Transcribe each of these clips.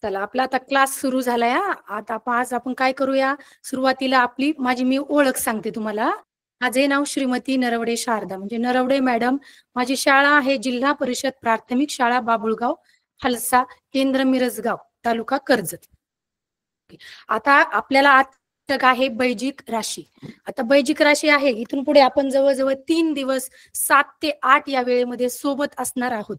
चला आपला आता क्लास सुरू झालाय. आता आज आपण काय करूया, सुरुवातीला माझी मी ओळख सांगते तुम्हाला. माझे नाव श्रीमती नरवडे शारदा, म्हणजे नरवडे मॅडम. माझी शाळा आहे जिल्हा परिषद प्राथमिक शाळा बाबुळगाव, हलसा, केंद्र मिरजगाव, तालुका कर्जत. आता आपल्याला आज आहे बैजिक राशी. आता बैजिक राशी आहे, इथून पुढे आपण जवळजवळ 3 दिवस 7 ते 8 या वेळेमध्ये सोबत असणार आहोत.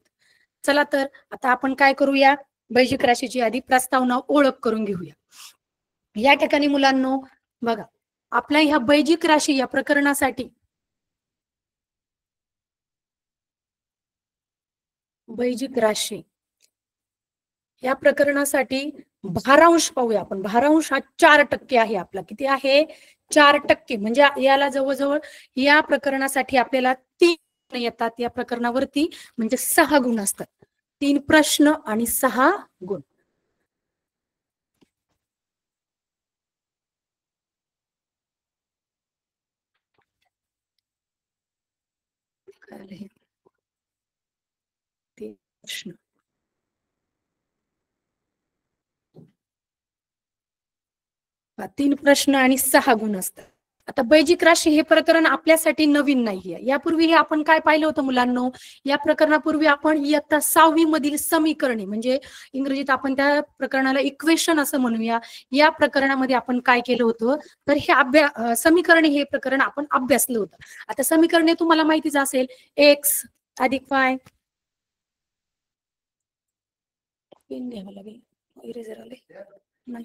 चला तर आता आपण काय करूया, बैजिक राशीची आधी प्रस्तावना ओळख करून घेऊया. या ठिकाणी मुलांनो बघा, आपल्या ह्या बैजिक राशी या प्रकरणासाठी बैजिक राशी या प्रकरणासाठी भारांश पाहूया आपण. भारांश हा 4% आहे आपला. किती आहे? 4%. म्हणजे याला जवळजवळ या प्रकरणासाठी आपल्याला 3 येतात. या प्रकरणावरती म्हणजे 6 गुण असतात. 3 प्रश्न आणि 6 गुण. प्रश्न 3 प्रश्न आणि 6 गुण असतात. आता बैजिक राशी हे प्रकरण आपल्यासाठी नवीन नाहीये. यापूर्वी हे आपण काय पाहिलं होतं मुलांनो, या प्रकरणापूर्वी आपण इयत्ता 6वी मधील समीकरणे, म्हणजे इंग्रजीत आपण त्या प्रकरणाला इक्वेशन असं म्हणूया, या प्रकरणामध्ये आपण काय केलं होतं, तर हे समीकरणे हे प्रकरण आपण अभ्यासलं होतं. आता समीकरणे तुम्हाला माहितीच असेल, एक्स अधिक वाय, पेन घ्यावं लागेल, इरेजर आले नाही,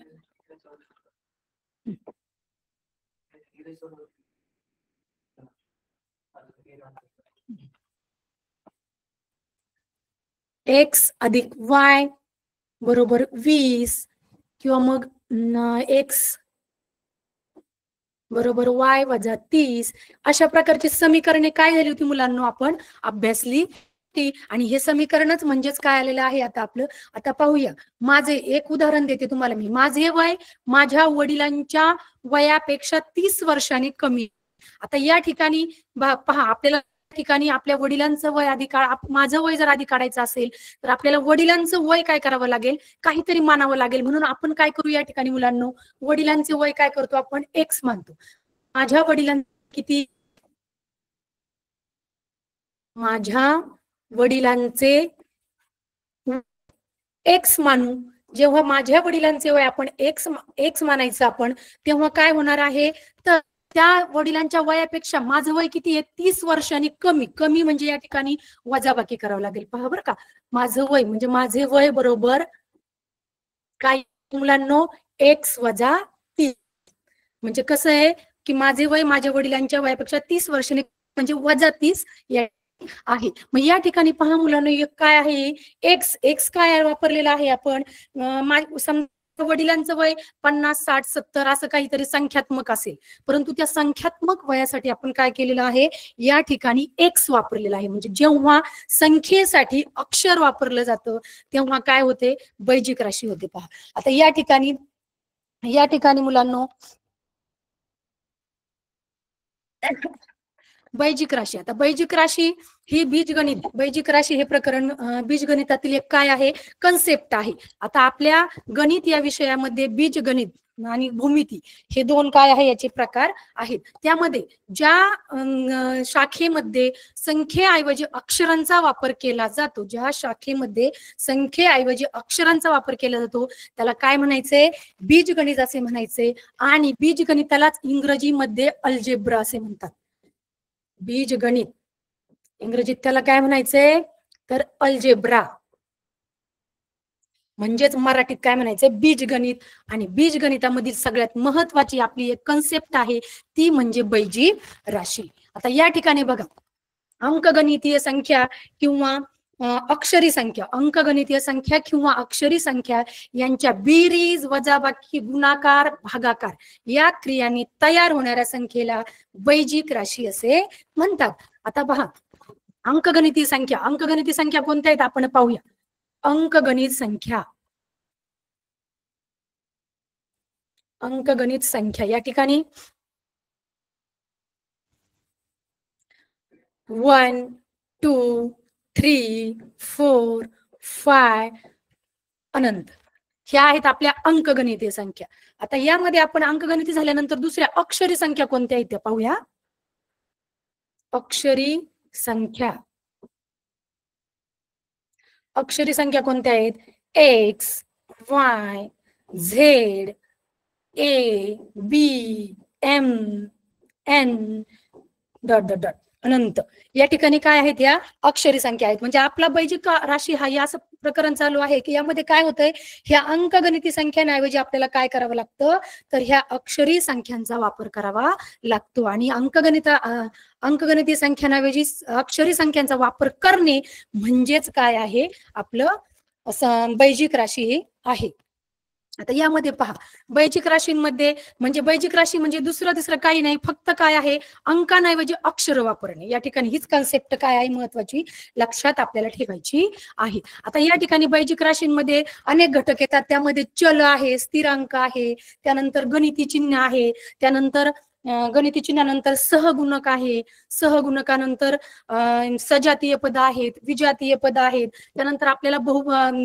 एक्स अधिक वाय बरोबर 20 किंवा मग एक्स बरोबर वाय वजा 30, अशा प्रकारची समीकरणे काय झाली होती मुलांनो, आपण अभ्यासली होती. आणि हे समीकरणच म्हणजेच काय आलेलं आहे आता आपलं. आता पाहूया, माझे एक उदाहरण देते तुम्हाला मी. माझे वय माझ्या वडिलांच्या वयापेक्षा 30 वर्षांनी कमी. आता या ठिकाणी पहा, आपल्याला ठिकाणी आपल्या वडिलांचं वय आधी माझं वय जर आधी काढायचं असेल तर आपल्याला वडिलांचं वय काय करावं लागेल, काहीतरी मानावं लागेल. म्हणून आपण काय करू या ठिकाणी मुलांनो, वडिलांचे वय काय करतो आपण, एक्स मानतो. माझ्या वडिलांचे किती, माझ्या वडिलांचे एक्स मानू. जेव्हा माझ्या वडिलांचे वय आपण एक्स मानायचं आपण, तेव्हा काय होणार आहे, तर त्या वडिलांच्या वयापेक्षा माझं वय किती आहे, 30 वर्षांनी कमी. कमी म्हणजे या ठिकाणी वजाबाकी करावं लागेल. पहा बरं का, माझं वय म्हणजे माझे वय बरोबर काय मुलांनो, एक्स वजा 30. म्हणजे कसं आहे की माझे वय माझ्या वडिलांच्या वयापेक्षा 30 वर्षांनी म्हणजे वजा 30 आहे. मग या ठिकाणी पहा मुलांना काय आहे, एक्स. एक्स काय वापरलेला आहे आपण, वडिलांचं वय 50, 60, 70 असं काहीतरी संख्यात्मक असेल, परंतु त्या संख्यात्मक वयासाठी आपण काय केलेलं आहे, या ठिकाणी एक्स वापरलेला आहे. म्हणजे जेव्हा संख्येसाठी अक्षर वापरलं जातं तेव्हा काय होते, बैजिक राशी होते. पहा आता या ठिकाणी मुलांनो बैजिक राशी. आता बैजिक राशी ही बीजगणित, बैजिक राशी हे प्रकरण बीजगणितातील एक काय आहे, कन्सेप्ट आहे. आता आपल्या गणित या विषयामध्ये बीजगणित आणि भूमिती हे 2 काय आहे, याचे प्रकार आहेत. त्यामध्ये ज्या शाखेमध्ये संख्येऐवजी अक्षरांचा वापर केला जातो, ज्या शाखेमध्ये संख्येऐवजी अक्षरांचा वापर केला जातो त्याला काय म्हणायचंय, बीजगणित असे म्हणायचे. आणि बीजगणितालाच इंग्रजीमध्ये अल्जेब्रा असे म्हणतात. बीजगणित इंग्रजीत त्याला काय म्हणायचंय, तर अल्जेब्रा. म्हणजेच मराठीत काय म्हणायचं, बीजगणित. आणि बीजगणितामधील सगळ्यात महत्वाची आपली एक कन्सेप्ट आहे ती म्हणजे बैजिक राशी. आता या ठिकाणी बघा, अंकगणितीय संख्या किंवा अक्षरी संख्या, अंकगणितीय संख्या किंवा अक्षरी संख्या यांच्या बेरीज, वजाबाकी, गुणाकार, भागाकार या क्रियांनी तयार होणाऱ्या संख्येला बैजिक राशी असे म्हणतात. आता पहा, अंकगणितीय संख्या कोणत्या आहेत आपण पाहूया. अंकगणित संख्या या ठिकाणी 1, 2, 3, 4, 5 अनंत. ह्या आहेत आपल्या अंकगणितीय संख्या. आता यामध्ये आपण अंकगणिती झाल्यानंतर दुसऱ्या अक्षरी संख्या कोणत्या आहेत त्या पाहूया. अक्षरी संख्या. अक्षरी संख्या कोणत्या आहेत? X, y, z, a, B, M, n, dot dot dot अनंत. या ठिकाणी काय आहेत? या अक्षरी संख्या आहेत. म्हणजे आपला बैजिक राशी हा या असं प्रकरण चालू आहे की यामध्ये काय होतंय, ह्या अंकगणिती संख्यांऐवजी आपल्याला काय करावं लागतं, तर ह्या अक्षरी संख्यांचा वापर करावा लागतो. आणि अंकगणिती संख्यांऐवजी अक्षरी संख्यांचा वापर करणे म्हणजेच काय आहे, आपलं असं बैजिक राशी आहे. आता यामध्ये पहा, बैजिक राशींमध्ये म्हणजे बैजिक राशी म्हणजे दुसरं तिसरं काही नाही, फक्त काय आहे, अंकांऐवजी अक्षर वापरणे. या ठिकाणी हीच कन्सेप्ट काय आहे महत्वाची लक्षात आपल्याला ठेवायची आहे. आता या ठिकाणी बैजिक राशींमध्ये अनेक घटक येतात. त्यामध्ये चल आहे, स्थिरांक आहे, त्यानंतर गणिती चिन्ह आहे, त्यानंतर गणिती चिन्हानंतर सहगुणक आहे, सहगुणकानंतर सजातीय पद आहेत, विजातीय पद आहेत. त्यानंतर आपल्याला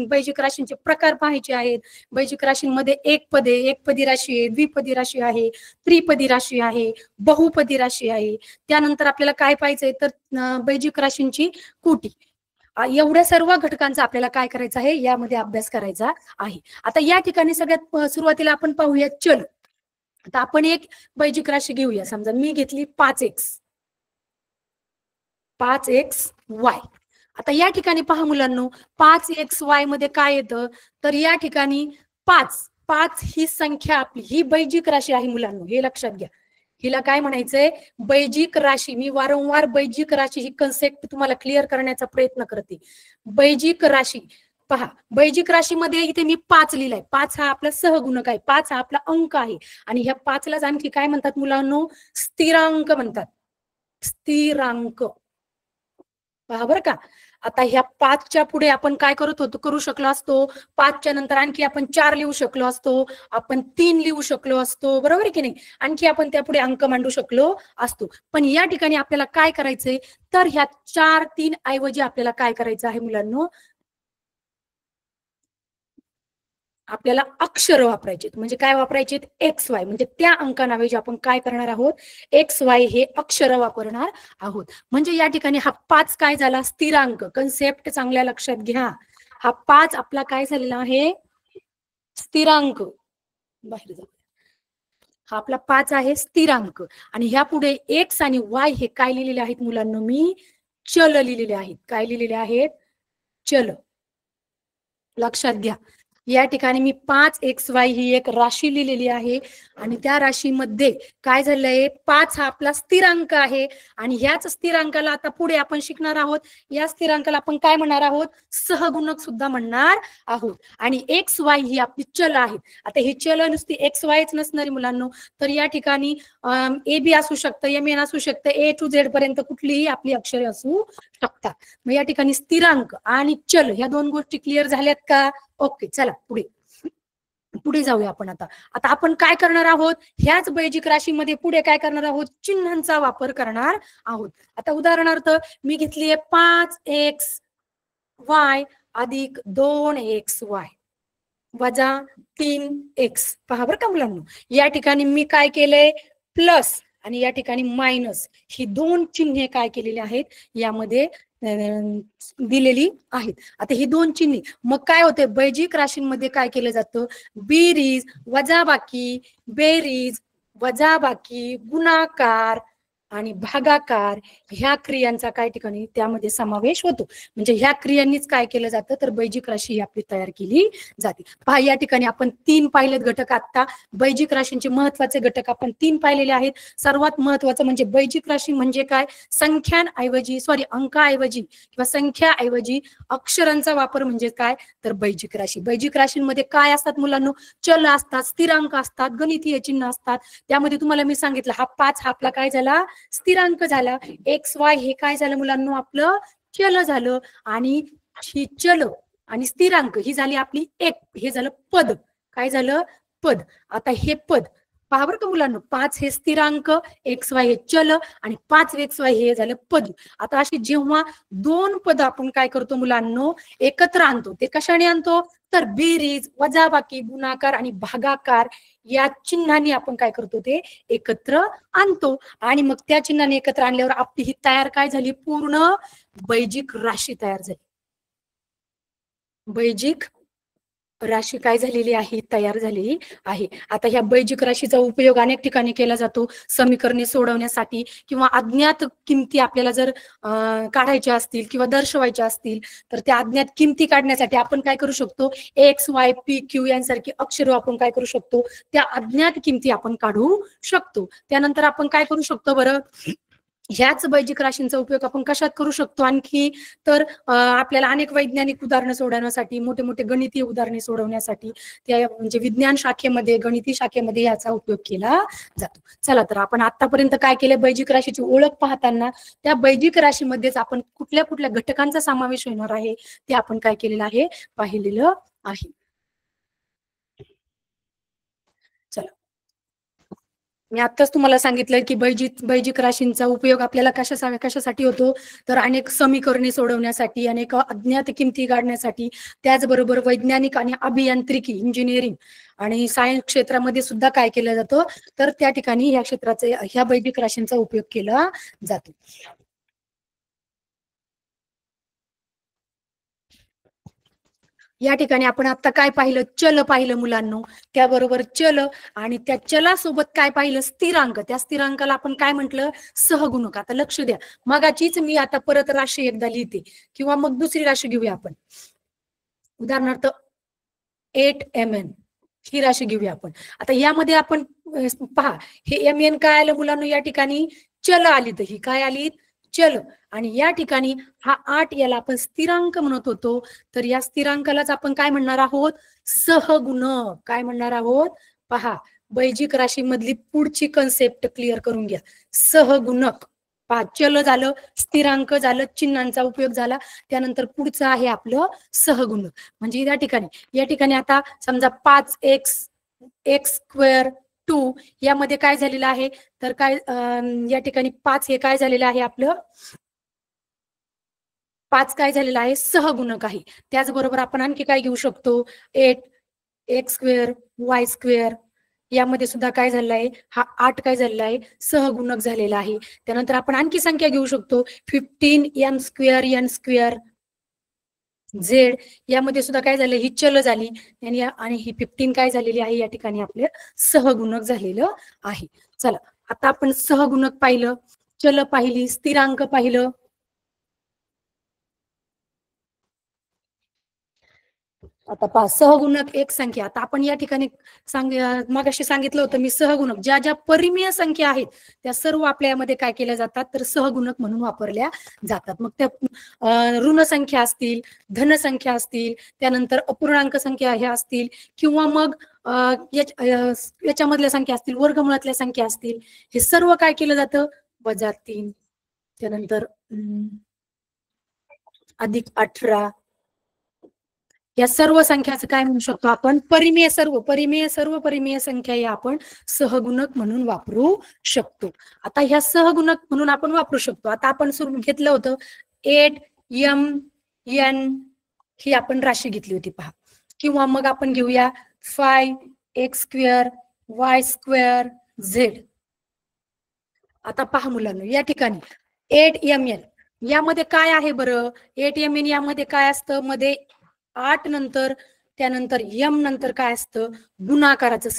बैजिक राशींचे प्रकार पाहायचे आहेत. बैजिक राशींमध्ये एकपदी राशी आहे, द्विपदी राशी आहे, त्रिपदी राशी आहे, बहुपदी राशी आहे. त्यानंतर आपल्याला काय पाहायचंय, तर बैजिक राशींची कोटी. एवढ्या सर्व घटकांचा आपल्याला काय करायचं आहे, यामध्ये अभ्यास करायचा आहे. आता या ठिकाणी सगळ्यात सुरुवातीला आपण पाहूया चल. आता आपण एक बैजिक राशी घेऊया. समजा मी घेतली 5x, 5xy. आता या ठिकाणी पहा मुलांनो, 5xy मध्ये काय येतं, तर या ठिकाणी 5 ही संख्या आपली ही बैजिक राशी आहे मुलांनो, हे लक्षात घ्या. हिला काय म्हणायचंय, बैजिक राशी. मी वारंवार बैजिक राशी ही कन्सेप्ट तुम्हाला क्लिअर करण्याचा प्रयत्न करते. बैजिक राशी पहा, बैजिक राशीमध्ये इथे मी 5 लिहिलाय. 5 हा आपला सहगुणक आहे, 5 हा आपला अंक आहे. आणि ह्या 5लाच आणखी काय म्हणतात मुलांनो, स्थिरांक म्हणतात. स्थिरांक पहा बरं का. आता ह्या 5च्या पुढे आपण काय करू शकलो असतो, 5च्या नंतर आणखी आपण 4 लिहू शकलो असतो, आपण 3 लिहू शकलो असतो, बरोबर आहे की नाही. आणखी आपण त्या पुढे अंक मांडू शकलो असतो. पण या ठिकाणी आपल्याला काय करायचंय, तर ह्या 4, 3 ऐवजी आपल्याला काय करायचं आहे मुलांनो, आपल्याला अक्षर वापरायचे. म्हणजे काय वापरायचे, एक्स वाय. म्हणजे त्या अंकांऐवजी आपण काय करणार आहोत, एक्स वाय हे अक्षर वापरणार आहोत. म्हणजे या ठिकाणी हा 5 काय झाला, स्थिरांक. कन्सेप्ट चांगल्या लक्षात घ्या. हा 5 आपला काय झालेला आहे, स्थिरांक. बाहेर जाऊ. हा आपला 5 आहे स्थिरांक. आणि ह्या पुढे एक्स आणि वाय हे काय लिहिलेले आहेत मुलांना, मी चल लिहिलेले आहेत. काय लिहिलेले आहेत, चल. लक्षात घ्या. या ठिकाणी मी 5xy ही एक राशी लिहिलेली आहे. आणि त्या राशीमध्ये काय झालंय, 5 हा आपला स्थिरांक आहे. आणि ह्याच स्थिरांकाला आता पुढे आपण शिकणार आहोत, या स्थिरांकाला आपण काय म्हणणार आहोत, सहगुणक सुद्धा म्हणणार आहोत. आणि xy ही आपली चल आहे. आता ही चल नुसती xyच नसणारी मुलांनो, तर या ठिकाणी AB असू शकतं, MN असू शकतं, A to Z पर्यंत कुठलीही आपली अक्षरे असू शकतात. मग या ठिकाणी स्थिरांक आणि चल ह्या दोन गोष्टी क्लिअर झाल्यात का? ओके, चला पुढे जाऊया आपण. आता आपण काय करणार आहोत, ह्याच बैजिक राशीमध्ये पुढे काय करणार आहोत, चिन्हांचा वापर करणार आहोत. आता उदाहरणार्थ मी घेतलीये 5xy अधिक 2xy वजा 3x. पहा बरं का मुलांना, या ठिकाणी मी काय केलंय, प्लस आणि या ठिकाणी मायनस ही दोन चिन्हे काय केलेली आहेत, यामध्ये दिलेली आहेत. आता ही दोन चिन्हे मग काय होते, बैजिक राशींमध्ये काय केलं जातं, बेरीज वजाबाकी, बेरीज वजाबाकी, गुणाकार आणि भागाकार ह्या क्रियांचा काय ठिकाणी त्यामध्ये समावेश होतो. म्हणजे ह्या क्रियांनीच काय केलं जातं, तर बैजिक राशी ही आपली तयार केली जाते. पहा या ठिकाणी आपण 3 पाहिलेत घटक. आता बैजिक राशींचे महत्वाचे घटक आपण 3 पाहिलेले आहेत. सर्वात महत्वाचं म्हणजे बैजिक राशी म्हणजे काय, अंकाऐवजी किंवा संख्याऐवजी अक्षरांचा वापर म्हणजे काय, तर बैजिक राशी. बैजिक राशींमध्ये काय असतात मुलांनो, चल असतात, स्थिरांक असतात, गणितीय चिन्ह असतात. त्यामध्ये तुम्हाला मी सांगितलं हा 5 हा आपला काय झाला, स्थिरांक झाला. एक्स वाय हे काय झालं मुलांनो, आपलं चल झालं. आणि ही चल आणि स्थिरांक ही झाली आपली एक, हे झालं पद. काय झालं, पद. आता हे पद पहा बरं का मुलांनो, 5 हे स्थिरांक, एक्स वाय हे चल आणि 5xy हे झालं पद. आता अशी जेव्हा दोन पद आपण काय करतो मुलांनो, एकत्र आणतो, ते कशाने आणतो, तर बेरीज, वजाबाकी, गुणाकार आणि भागाकार या चिन्हांनी आपण काय करतो ते एकत्र आणतो आणि मग त्या चिन्हाने एकत्र आणल्यावर आपली ही तयार काय झाली, पूर्ण बैजिक राशी तयार झाली. बैजिक राशी काय झालेली आहे, तयार झालेली आहे. आता ह्या बैजिक राशीचा उपयोग अनेक ठिकाणी केला जातो, समीकरणे सोडवण्यासाठी किंवा अज्ञात किमती आपल्याला जर काढायच्या असतील किंवा दर्शवायच्या असतील तर त्या अज्ञात किमती काढण्यासाठी आपण काय करू शकतो, एक्स वाय पी क्यू यांसारखी अक्षरे आपण काय करू शकतो, त्या अज्ञात किमती आपण काढू शकतो. त्यानंतर आपण काय करू शकतो बरं, ह्याच बैजिक राशींचा उपयोग आपण कशात करू शकतो आणखी, तर आपल्याला अनेक वैज्ञानिक उदाहरणं सोडवण्यासाठी, मोठे मोठे गणितीय उदाहरणे सोडवण्यासाठी, त्या म्हणजे विज्ञान शाखेमध्ये, गणिती शाखेमध्ये याचा उपयोग केला जातो. चला तर आपण आतापर्यंत काय केले, बैजिक राशीची ओळख पाहताना त्या बैजिक राशीमध्येच आपण कुठल्या कुठल्या घटकांचा समावेश होणार आहे ते आपण काय केलेलं आहे, पाहिलेलं आहे. चला, मी आत्ताच तुम्हाला सांगितलं की बैजिक राशींचा उपयोग आपल्याला कशासाठी होतो, तर अनेक समीकरणे सोडवण्यासाठी, अनेक अज्ञात किमती काढण्यासाठी, त्याचबरोबर वैज्ञानिक आणि अभियांत्रिकी, इंजिनिअरिंग आणि सायन्स क्षेत्रामध्ये सुद्धा काय केलं जातं, तर त्या ठिकाणी ह्या क्षेत्राचे, ह्या बैजिक राशींचा उपयोग केला जातो. या ठिकाणी आपण आता काय पाहिलं, चल पाहिलं मुलांनो, त्याबरोबर चल आणि त्या चलासोबत काय पाहिलं, स्थिरांक. त्या स्थिरांकाला आपण काय म्हटलं, सहगुणक. आता लक्ष द्या, मगाचीच मी आता परत राशी एकदा लिहिते किंवा मग दुसरी राशी घेऊया आपण. उदाहरणार्थ 8mn ही राशी घेऊया आपण. आता यामध्ये आपण पहा, हे mn काय आलं मुलांनो, या ठिकाणी चल आली, तर ही काय आली, चल. आणि या ठिकाणी हा 8 याला आपण स्थिरांक म्हणत होतो, तर या स्थिरांकालाच आपण काय म्हणणार आहोत, सहगुणक. काय म्हणणार आहोत, पहा, बैजिक राशी मधली पुढची कन्सेप्ट क्लिअर करून घ्या. सहगुणक, पहा, चल झालं, स्थिरांक झालं, चिन्हांचा उपयोग झाला, त्यानंतर पुढचं आहे आपलं सहगुणक. म्हणजे या ठिकाणी आता समजा 5x एक्स स्क्वेअर 2 यामध्ये काय झालेलं आहे, तर काय या ठिकाणी 5 हे काय झालेलं आहे, आपलं 5 काय झालेलं आहे, सहगुणक आहे. त्याचबरोबर आपण आणखी काय घेऊ शकतो, 8 एक्स स्क्वेअर वाय स्क्वेअर यामध्ये सुद्धा काय झालेलं आहे, हा 8 काय झालेला आहे, सहगुणक झालेला आहे. त्यानंतर आपण आणखी संख्या घेऊ शकतो, 15m square n square Z यामध्ये सुद्धा काय झालं, ही चल झाली आणि ही 15 काय झालेली आहे, या ठिकाणी आपले सहगुणक झालेलं आहे. चला, आता आपण सहगुणक पाहिलं, चल पाहिली, स्थिरांक पाहिलं. आता पहा, सहगुणक एक संख्या. आता आपण या ठिकाणी मगाशी सांगितलं होतं मी, सहगुणक ज्या ज्या परिमेय संख्या आहेत त्या सर्व आपल्यामध्ये काय केल्या जातात, तर सहगुणक म्हणून वापरल्या जातात. मग त्या ऋण संख्या असतील, धन संख्या असतील, त्यानंतर अपूर्णांक संख्या ह्या असतील, किंवा मग याच्यामधल्या संख्या असतील, वर्गमुळातल्या संख्या असतील, हे सर्व काय केलं जातं, -3, त्यानंतर +18 या सर्व संख्याचं काय म्हणू शकतो आपण, परिमेय परिमेय संख्या या आपण सहगुणक म्हणून वापरू शकतो. आता ह्या सहगुणक म्हणून आपण वापरू शकतो. आता आपण सुरू घेतलं होतं 8mn ही आपण राशी घेतली होती, पहा. किंवा मग आपण घेऊया 5x square Y square Z. आता पहा मुलांना, या ठिकाणी 8mn यामध्ये काय आहे बरं, 8mn यामध्ये काय असतं, मध्ये 8 नंतर, त्यानंतर यम नंतर काय असतं, गुणाकाराचं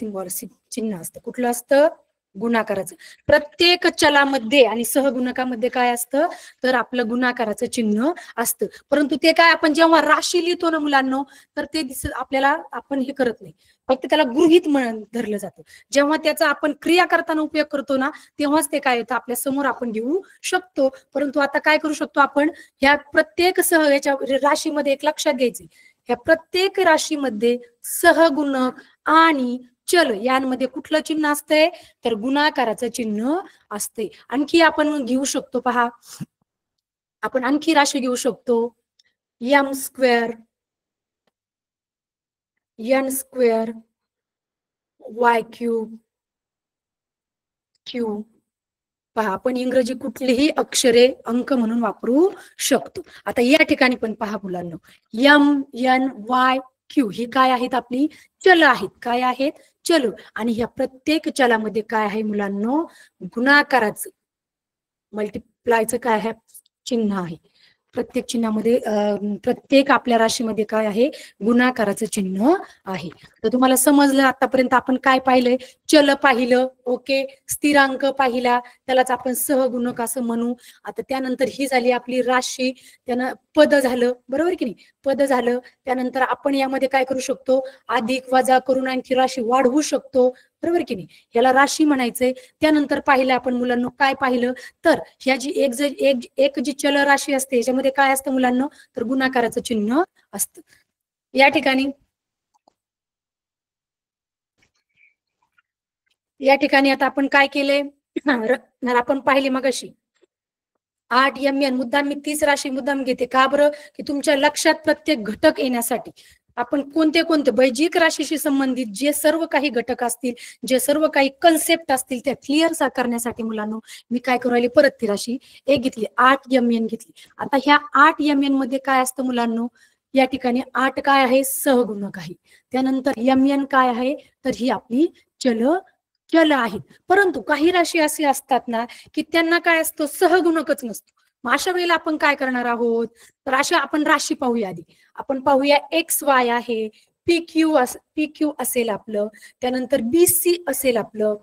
चिन्ह असतं. कुठलं असतं, गुणाकाराचं. प्रत्येक चलामध्ये आणि सहगुणकामध्ये काय असतं, तर आपलं गुणाकाराचं चिन्ह असतं. परंतु ते काय आपण जेव्हा राशी लिहितो ना मुलांनो, तर ते आपल्याला आपण हे करत नाही, फक्त त्याला गृहीत म्हणून धरलं जातं. जेव्हा त्याचा आपण क्रिया करताना उपयोग करतो ना, तेव्हाच ते काय होतं, आपल्या समोर आपण घेऊ शकतो. परंतु आता काय करू शकतो आपण, ह्या प्रत्येक याच्या राशीमध्ये एक लक्षात घ्यायचे, ह्या प्रत्येक राशीमध्ये सहगुणक आणि चल यांमध्ये कुठलं चिन्ह असते, तर गुणाकाराचं चिन्ह असते. आणखी आपण घेऊ शकतो, पहा, आपण आणखी राशी घेऊ शकतो, m square n square Y cube Q. पहा, आपण इंग्रजी कुठलीही अक्षरे अंक म्हणून वापरू शकतो. आता या ठिकाणी पण पहा मुलांना, m n y क्यू ही काय आहेत आपली चल आहेत. काय आहेत चल. आणि ह्या प्रत्येक चलामध्ये काय आहे मुलांनो गुणाकाराचं मल्टिप्लायचं काय आहे चिन्ह आहे. प्रत्येक चिन्हामध्ये प्रत्येक आपल्या राशीमध्ये काय आहे गुणाकाराचं चिन्ह आहे. तर तुम्हाला समजलं आतापर्यंत आपण काय पाहिलंय चल पाहिलं ओके स्थिरांक पाहिला त्यालाच आपण सहगुणक असं म्हणू. आता त्यानंतर ही झाली आपली राशी त्यानं पद झालं बरोबर की नाही पद झालं. त्यानंतर आपण यामध्ये काय करू शकतो अधिक वजा करून आणखी राशी वाढवू शकतो बरोबर की नाही याला राशी म्हणायचंय. त्यानंतर पाहिलं आपण मुलांना काय पाहिलं तर ह्या जी एक जी चल राशी असते याच्यामध्ये काय असतं मुलांना तर गुणाकाराचं चिन्ह असतं. या ठिकाणी आता आपण काय केले आपण पाहिली मग अशी 8 MN मुद्दाम मी 30 राशी मुद्दाम घेते का बरं की तुमच्या लक्षात प्रत्येक घटक येण्यासाठी. आपण कोणते कोणते बैजिक राशीशी संबंधित जे सर्व काही घटक असतील जे सर्व काही कन्सेप्ट असतील त्या क्लिअर करण्यासाठी मुलांना मी काय करू राहिली परत ती राशी एक घेतली 8 MN घेतली. आता ह्या 8 MN मध्ये काय असतं मुलांना या ठिकाणी 8 काय आहे सहगुणक आहे. त्यानंतर MN काय आहे तर ही आपली चल आहेत. परंतु काही राशी असे असतात ना की त्यांना काय असतं सहगुणकच नसतो. मग अशा वेळेला आपण काय करणार आहोत तर अशा आपण राशी पाहूया आधी. आपण पाहूया XY आहे PQ असेल आपलं त्यानंतर BC असेल आपलं.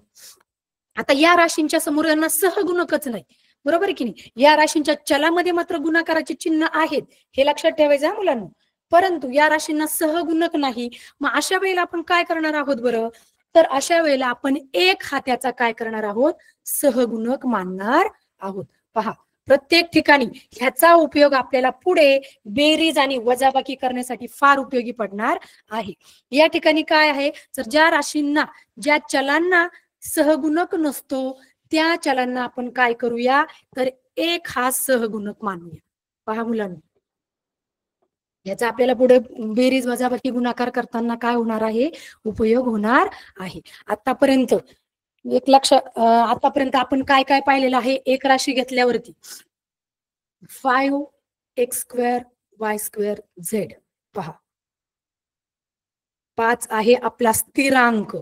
आता या राशींच्या समोर यांना सहगुणकच नाही बरोबर की नाही. या राशींच्या चलामध्ये मात्र गुणाकाराचे चिन्ह आहेत हे लक्षात ठेवायचं मुलांना. परंतु या राशींना सहगुणक नाही. मग अशा वेळेला आपण काय करणार आहोत बरं तर अशा वेळेला आपण एक हात्याचा काय करणार आहोत सहगुणक मानणार आहोत. पहा प्रत्येक ठिकाणी ह्याचा उपयोग आपल्याला पुढे बेरीज आणि वजाबाकी करण्यासाठी फार उपयोगी पडणार आहे. या ठिकाणी काय आहे तर ज्या राशींना ज्या चलांना सहगुणक नसतो त्या चलांना आपण काय करूया तर एक हा सहगुणक मानूया. पहा मुलांना याचा आपल्याला पुढे बेरीज वजाबाकी गुणाकार करताना काय होणार आहे उपयोग होणार आहे. आतापर्यंत आतापर्यंत आपण काय काय पाहिलेलं आहे एक राशी घेतल्यावरती 5x² y² z. पहा 5 आहे आपला स्थिरांक.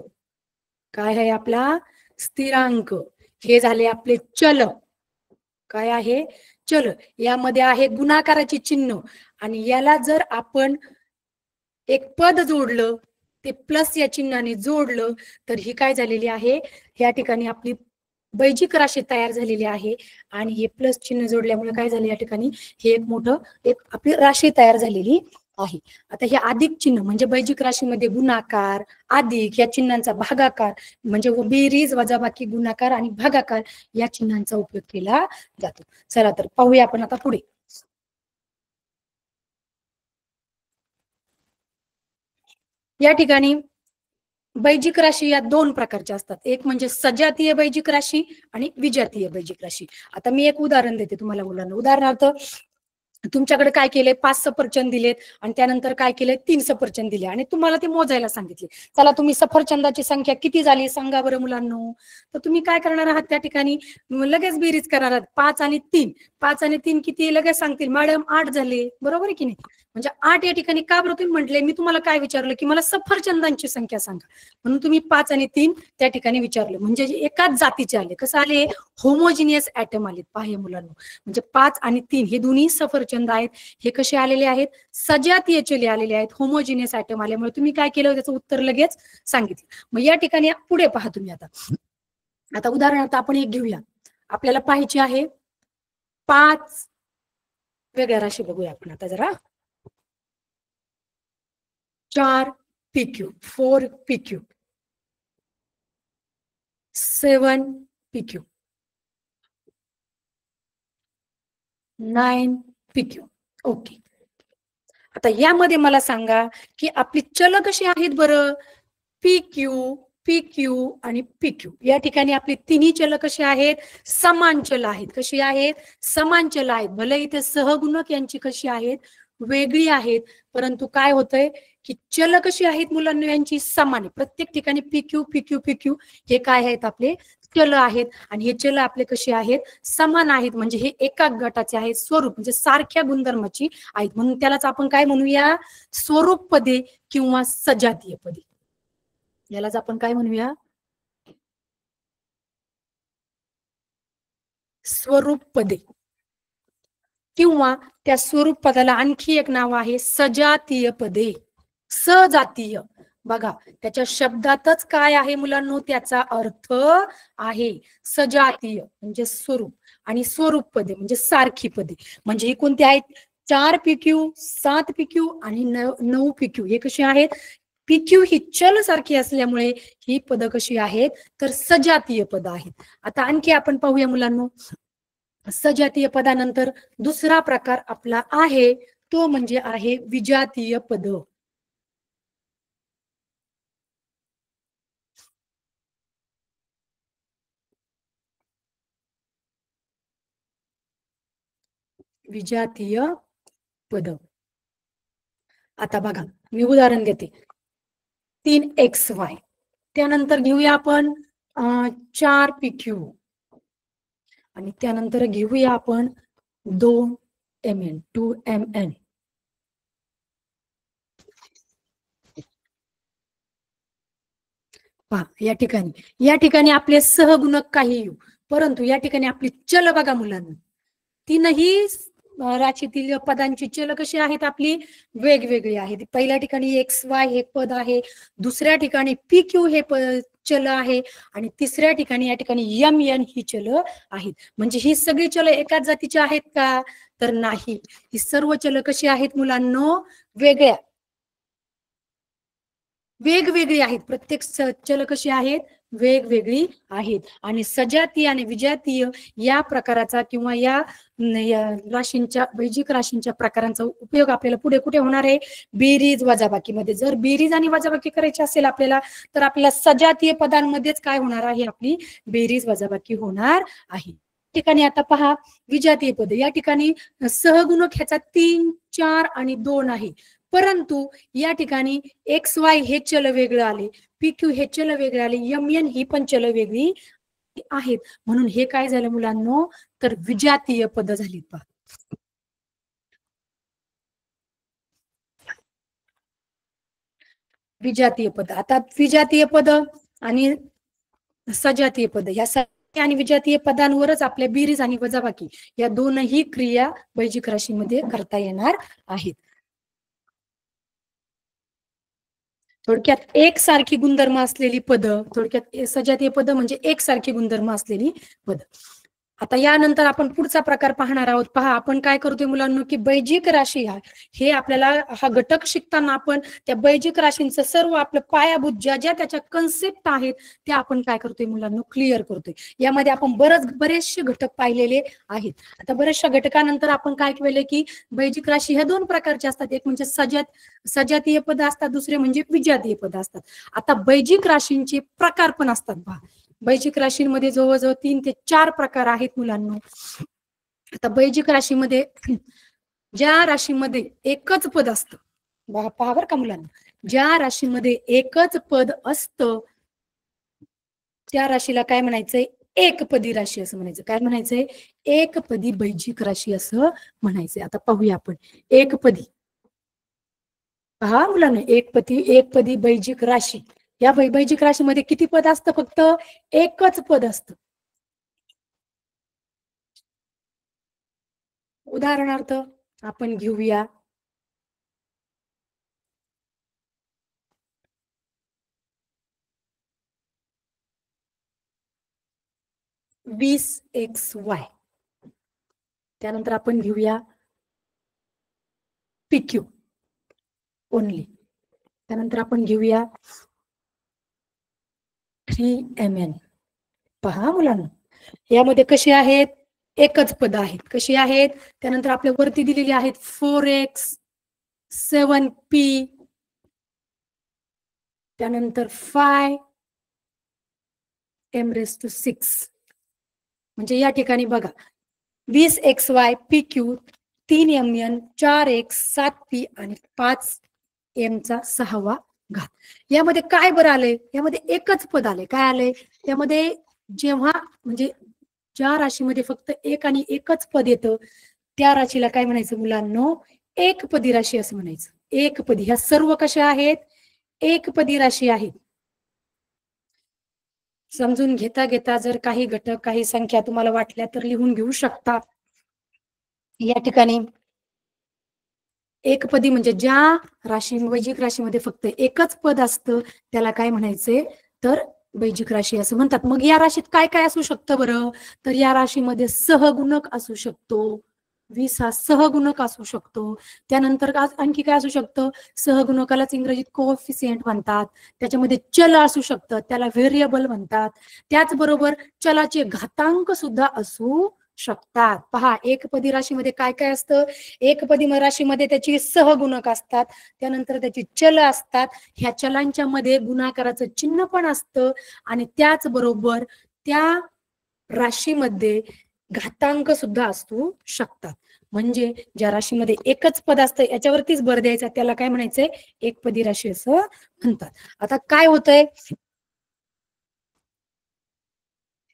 काय आहे आपला स्थिरांक. हे झाले आपले चल. काय आहे चल. यामध्ये आहे गुणाकाराचे चिन्ह आणि याला जर आपण एक पद जोडलं ते प्लस या चिन्हाने जोडलं तर ही काय झालेली आहे या ठिकाणी आपली बैजिक राशी तयार झालेली आहे. आणि हे प्लस चिन्ह जोडल्यामुळे काय झाले या ठिकाणी हे एक मोठं एक आपली राशी तयार झालेली आहे. आता हे अधिक चिन्ह म्हणजे बैजिक राशीमध्ये गुणाकार अधिक या चिन्हांचा भागाकार म्हणजे बेरीज वजाबाकी गुणाकार आणि भागाकार या चिन्हांचा उपयोग केला जातो. चला तर पाहूया आपण आता पुढे. या ठिकाणी बैजिक राशी या दोन प्रकारच्या असतात. एक म्हणजे सजातीय बैजिक राशी आणि विजातीय बैजिक राशी. आता मी एक उदाहरण देते तुम्हाला मुलांना. उदाहरणार्थ तुमच्याकडे काय केले 5 सफरचंद दिलेत आणि त्यानंतर काय केले 3 सफरचंद दिले आणि तुम्हाला ते मोजायला सांगितले. चला तुम्ही सफरचंदाची संख्या किती झाली सांगा बरं मुलांनो. तर तुम्ही काय करणार आहात त्या ठिकाणी लगेच बेरीज करणार आहात 5 आणि 3. 5 आणि 3 किती लगेच सांगतील मॅडम 8 झाले बरोबर की नाही. म्हणजे 8 या ठिकाणी का बरं तुम्ही म्हटले मी तुम्हाला काय विचारलं की मला सफरचंदांची संख्या सांगा म्हणून तुम्ही 5 आणि 3 त्या ठिकाणी विचारलं. म्हणजे एकाच जातीचे आले. कसं आले होमोजिनियस ऍटम आले. पहा मुलांनो म्हणजे 5 आणि 3 हे दोन्ही सफरचंद आहेत. हे कसे आलेले आहेत सजातीय चले आलेले आहेत. होमोजिनियस ऍटम आल्यामुळे तुम्ही काय केलं त्याचं उत्तर लगेच सांगितलं. मग या ठिकाणी पुढे पहा तुम्ही आता उदाहरणार्थ आपण एक घेऊया. आपल्याला पाहायची आहे 5 वेगळ्या राशी बघूया आपण आता जरा. 4 PQ 4 PQ 7 PQ 9 PQ. Okay. आता यामध्ये मला सांगा की आपली चल कशी आहेत बरं PQ आणि PQ. या ठिकाणी आपली तिन्ही चल कशी आहेत समान चल आहेत. कशी आहेत समान चल आहेत. भले इथे सहगुणक यांची कशी आहेत वेगळी आहेत. परंतु काय होतंय की चल कशी आहेत मुलांना यांची समान आहे. प्रत्येक ठिकाणी PQ PQ PQ हे काय आहेत आपले चल आहेत आणि हे चल आपले कसे आहेत समान आहेत म्हणजे हे एका गटाचे आहेत स्वरूप म्हणजे सारख्या गुणधर्माची आहेत म्हणून त्यालाच आपण काय म्हणूया स्वरूप पदे किंवा सजातीय पदे. यालाच आपण काय म्हणूया स्वरूप पदे किंवा त्या स्वरूप पदाला आणखी एक नाव आहे सजातीय पदे. सजातीय बघा त्याच्या शब्दातच काय आहे मुलांनो त्याचा अर्थ आहे सजातीय म्हणजे स्वरूप आणि स्वरूप पदे म्हणजे सारखी पदे म्हणजे ही कोणती आहेत 4 PQ 7 PQ आणि 9 PQ हे कशी आहेत PQ ही चल सारखी असल्यामुळे ही पद कशी आहेत तर सजातीय पद आहेत. आता आणखी आपण पाहूया मुलांनो सजातीय पदानंतर दुसरा प्रकार आपला आहे तो म्हणजे आहे विजातीय पद. विजातीय पद. आता बघा मी उदाहरण देते 3XY त्यानंतर घेऊया आपण 4 PQ आणि त्यानंतर घेऊया आपण 2MN 2MN. पहा या ठिकाणी आपले सहगुणक काही येऊ परंतु या ठिकाणी आपली चल बघा मुलांना तीनही राशीतील पदांची चल कशी आहेत आपली वेगवेगळी आहेत. पहिल्या ठिकाणी XY हे पद आहे दुसऱ्या ठिकाणी PQ हे चल आहे आणि तिसऱ्या ठिकाणी या ठिकाणी MN ही चल आहेत. म्हणजे ही सगळी चल एकाच जातीची आहेत का तर नाही ही सर्व चल कशी आहेत मुलांनो वेगवेगळी आहेत. प्रत्येक चल कशी आहेत वेगवेगळी आहेत आणि सजातीय आणि विजातीय या प्रकाराचा किंवा या राशींच्या वैजिक राशींच्या प्रकारांचा उपयोग आपल्याला पुढे कुठे होणार आहे बेरीज वजाबाकीमध्ये. जर बेरीज आणि वजाबाकी करायची असेल आपल्याला तर आपल्याला सजातीय पदांमध्येच काय होणार आहे आपली बेरीज वजाबाकी होणार आहे. ठिकाणी आता पहा विजातीय पद या ठिकाणी सहगुणक ह्याचा 3 4 आणि 2 आहे परंतु या ठिकाणी XY हे चल वेगळं आले PQ हे चल वेगळे आले MN ही पण चल वेगळी आहेत म्हणून हे काय झालं मुलांनो तर विजातीय पद झाली. पहा विजातीय पद. आता विजातीय पद आणि सजातीय पद या सजातीय आणि विजातीय पदांवरच आपल्या बेरीज आणि वजाबाकी या दोनही क्रिया वैजिक राशीमध्ये करता येणार आहेत. थोडक्यात एकसारखी गुणधर्म असलेली पद थोडक्यात सजातीय पद म्हणजे एकसारखी गुणधर्म असलेली पद. आता यानंतर आपण पुढचा प्रकार पाहणार आहोत. पहा आपण काय करतोय मुलांनो की बैजिक राशी हे आपल्याला हा घटक शिकताना आपण त्या बैजिक राशींचं सर्व आपलं पायाभूत ज्या ज्या त्याच्या कन्सेप्ट आहेत त्या आपण काय करतोय मुलांनो क्लिअर करतोय. यामध्ये आपण बरेचसे घटक पाहिलेले आहेत. आता बऱ्याचशा घटकानंतर आपण काय केले की बैजिक राशी ह्या दोन प्रकारच्या असतात एक म्हणजे सजातीय पद असतात दुसरे म्हणजे विजातीय पद असतात. आता बैजिक राशींचे प्रकार पण असतात. पहा बैजिक राशींमध्ये जवळजवळ 3 ते 4 प्रकार आहेत मुलांनो. आता बैजिक राशीमध्ये ज्या राशीमध्ये एकच पद असतं पहा बरं का मुलांना ज्या राशीमध्ये एकच पद असतं त्या राशीला काय म्हणायचंय एकपदी राशी असं म्हणायचं. काय म्हणायचंय एकपदी बैजिक राशी असं म्हणायचंय. आता पाहूया आपण एकपदी. पहा मुलांना एकपदी बैजिक राशी या बैजिक राशीमध्ये किती पद असतं फक्त एकच पद असतं. उदाहरणार्थ आपण घेऊया 20XY त्यानंतर आपण घेऊया PQ ओनली त्यानंतर आपण घेऊया 3MN. पहा मुलांना यामध्ये कशी आहेत एकच पद आहेत कशी आहेत त्यानंतर आपल्या वरती दिलेली आहेत 4X 7P त्यानंतर 5M⁶. म्हणजे या ठिकाणी बघा 20XY PQ 3MN 4X 7P आणि 5 एमचा 6वा घात. यामध्ये काय बरं आलंय, यामध्ये एकच पद आले. काय आलंय त्यामध्ये, जेव्हा म्हणजे ज्या राशीमध्ये फक्त एक आणि एकच पद येतं त्या राशीला काय म्हणायचं मुलांनो, एकपदी राशी असं म्हणायचं. एकपदी. ह्या सर्व कशा आहेत, एकपदी राशी आहेत. समजून घेता घेता जर काही घटक काही संख्या तुम्हाला वाटल्या तर लिहून घेऊ शकता. या ठिकाणी एकपदी म्हणजे ज्या राशी, वैजिक राशीमध्ये फक्त एकच पद असतं त्याला काय म्हणायचे, तर वैजिक राशी असं म्हणतात. मग या राशीत काय काय असू शकतं बरं, तर या राशीमध्ये सहगुणक असू शकतो. 20 हा सहगुणक असू शकतो. त्यानंतर आणखी काय असू शकतं, सहगुणकालाच इंग्रजीत कोएफिशियंट म्हणतात. त्याच्यामध्ये चल असू शकतं, त्याला व्हेरिएबल म्हणतात. त्याचबरोबर चलाचे घातांक सुद्धा असू शकतात. पहा, एकपदी राशीमध्ये काय काय असतं, एकपदी राशीमध्ये त्याची सहगुणक असतात, त्यानंतर त्याची चल असतात. ह्या चलांच्या मध्ये गुणाकाराचं चिन्ह पण असतं आणि त्याचबरोबर त्या राशीमध्ये घातांक सुद्धा असू शकतात. म्हणजे ज्या राशीमध्ये एकच पद असतं याच्यावरतीच भर द्यायचा, त्याला काय म्हणायचंय, एकपदी राशी असं म्हणतात. आता काय होतंय,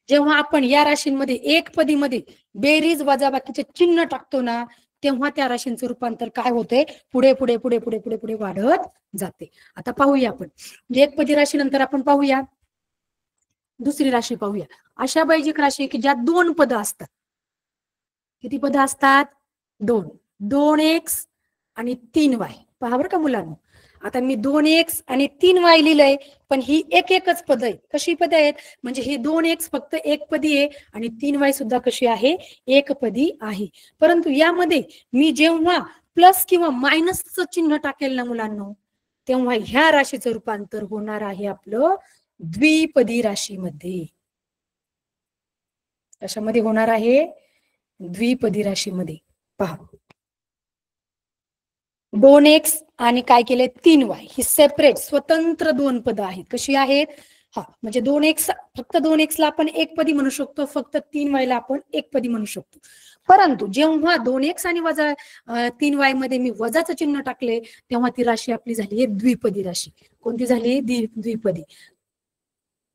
जेव्हा आपण या राशींमध्ये एकपदीमध्ये बेरीज वजाबाकीचे चिन्ह टाकतो ना, तेव्हा त्या राशींचं रूपांतर काय होते, पुढे पुढे पुढे पुढे पुढे पुढे वाढत जाते. आता पाहूया आपण, म्हणजे एकपदी राशी नंतर आपण पाहूया दुसरी राशी पाहूया. अशा वैजिक राशी की ज्यात 2 पद असतात. किती पद असतात, 2. 2x आणि 3y. पहा बरं का मुलांनो, आता मी 2x आणि 3y लिहिलंय, पण ही एकच पद आहे. कशी पद आहेत, म्हणजे ही 2x फक्त एकपदी आहे आणि 3y सुद्धा कशी आहे, एकपदी आहे. परंतु यामध्ये मी जेव्हा प्लस किंवा मायनसचं चिन्ह टाकेल ना मुलांनो, तेव्हा ह्या राशीचं रूपांतर होणार आहे आपलं द्विपदी राशीमध्ये. कशामध्ये होणार आहे, द्विपदी राशीमध्ये. पहा, 2x आणि काय केले 3y, ही सेपरेट स्वतंत्र 2 पद आहेत. कशी आहेत, हा म्हणजे 2x, फक्त 2x ला आपण एकपदी म्हणू शकतो, फक्त 3y ला आपण एकपदी म्हणू शकतो. परंतु जेव्हा 2x आणि वजा 3y मध्ये मी वजाचं चिन्ह टाकले, तेव्हा ती राशी आपली झाली आहे द्विपदी राशी. कोणती झाली, द्विपदी.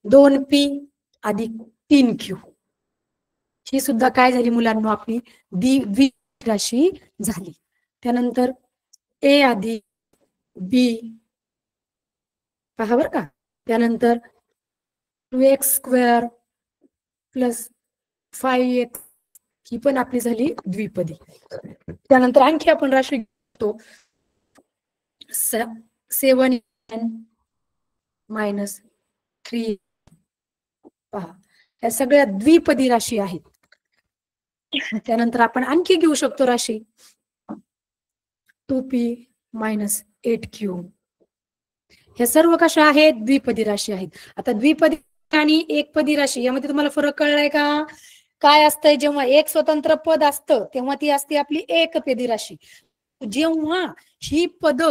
2p अधिक 3q, ही सुद्धा काय झाली मुलांनो, आपली द्विपदी राशी झाली. त्यानंतर a अधिक b, पहा बर का, त्यानंतर 2x स्क्वेअर प्लस 5x, ही पण आपली झाली द्विपदी. त्यानंतर आणखी आपण राशी घेतो 7n मायनस 3. पहा, या सगळ्या द्विपदी राशी आहेत. त्यानंतर आपण आणखी घेऊ शकतो राशी 2p मायनस 8q. हे सर्व कशा आहेत, द्विपदी राशी आहेत. आता द्विपदी आणि एकपदी राशी यामध्ये तुम्हाला फरक कळलाय का, काय असतंय, जेव्हा एक स्वतंत्र पद असतं तेव्हा ती असते आपली एकपदी राशी. जेव्हा ही पद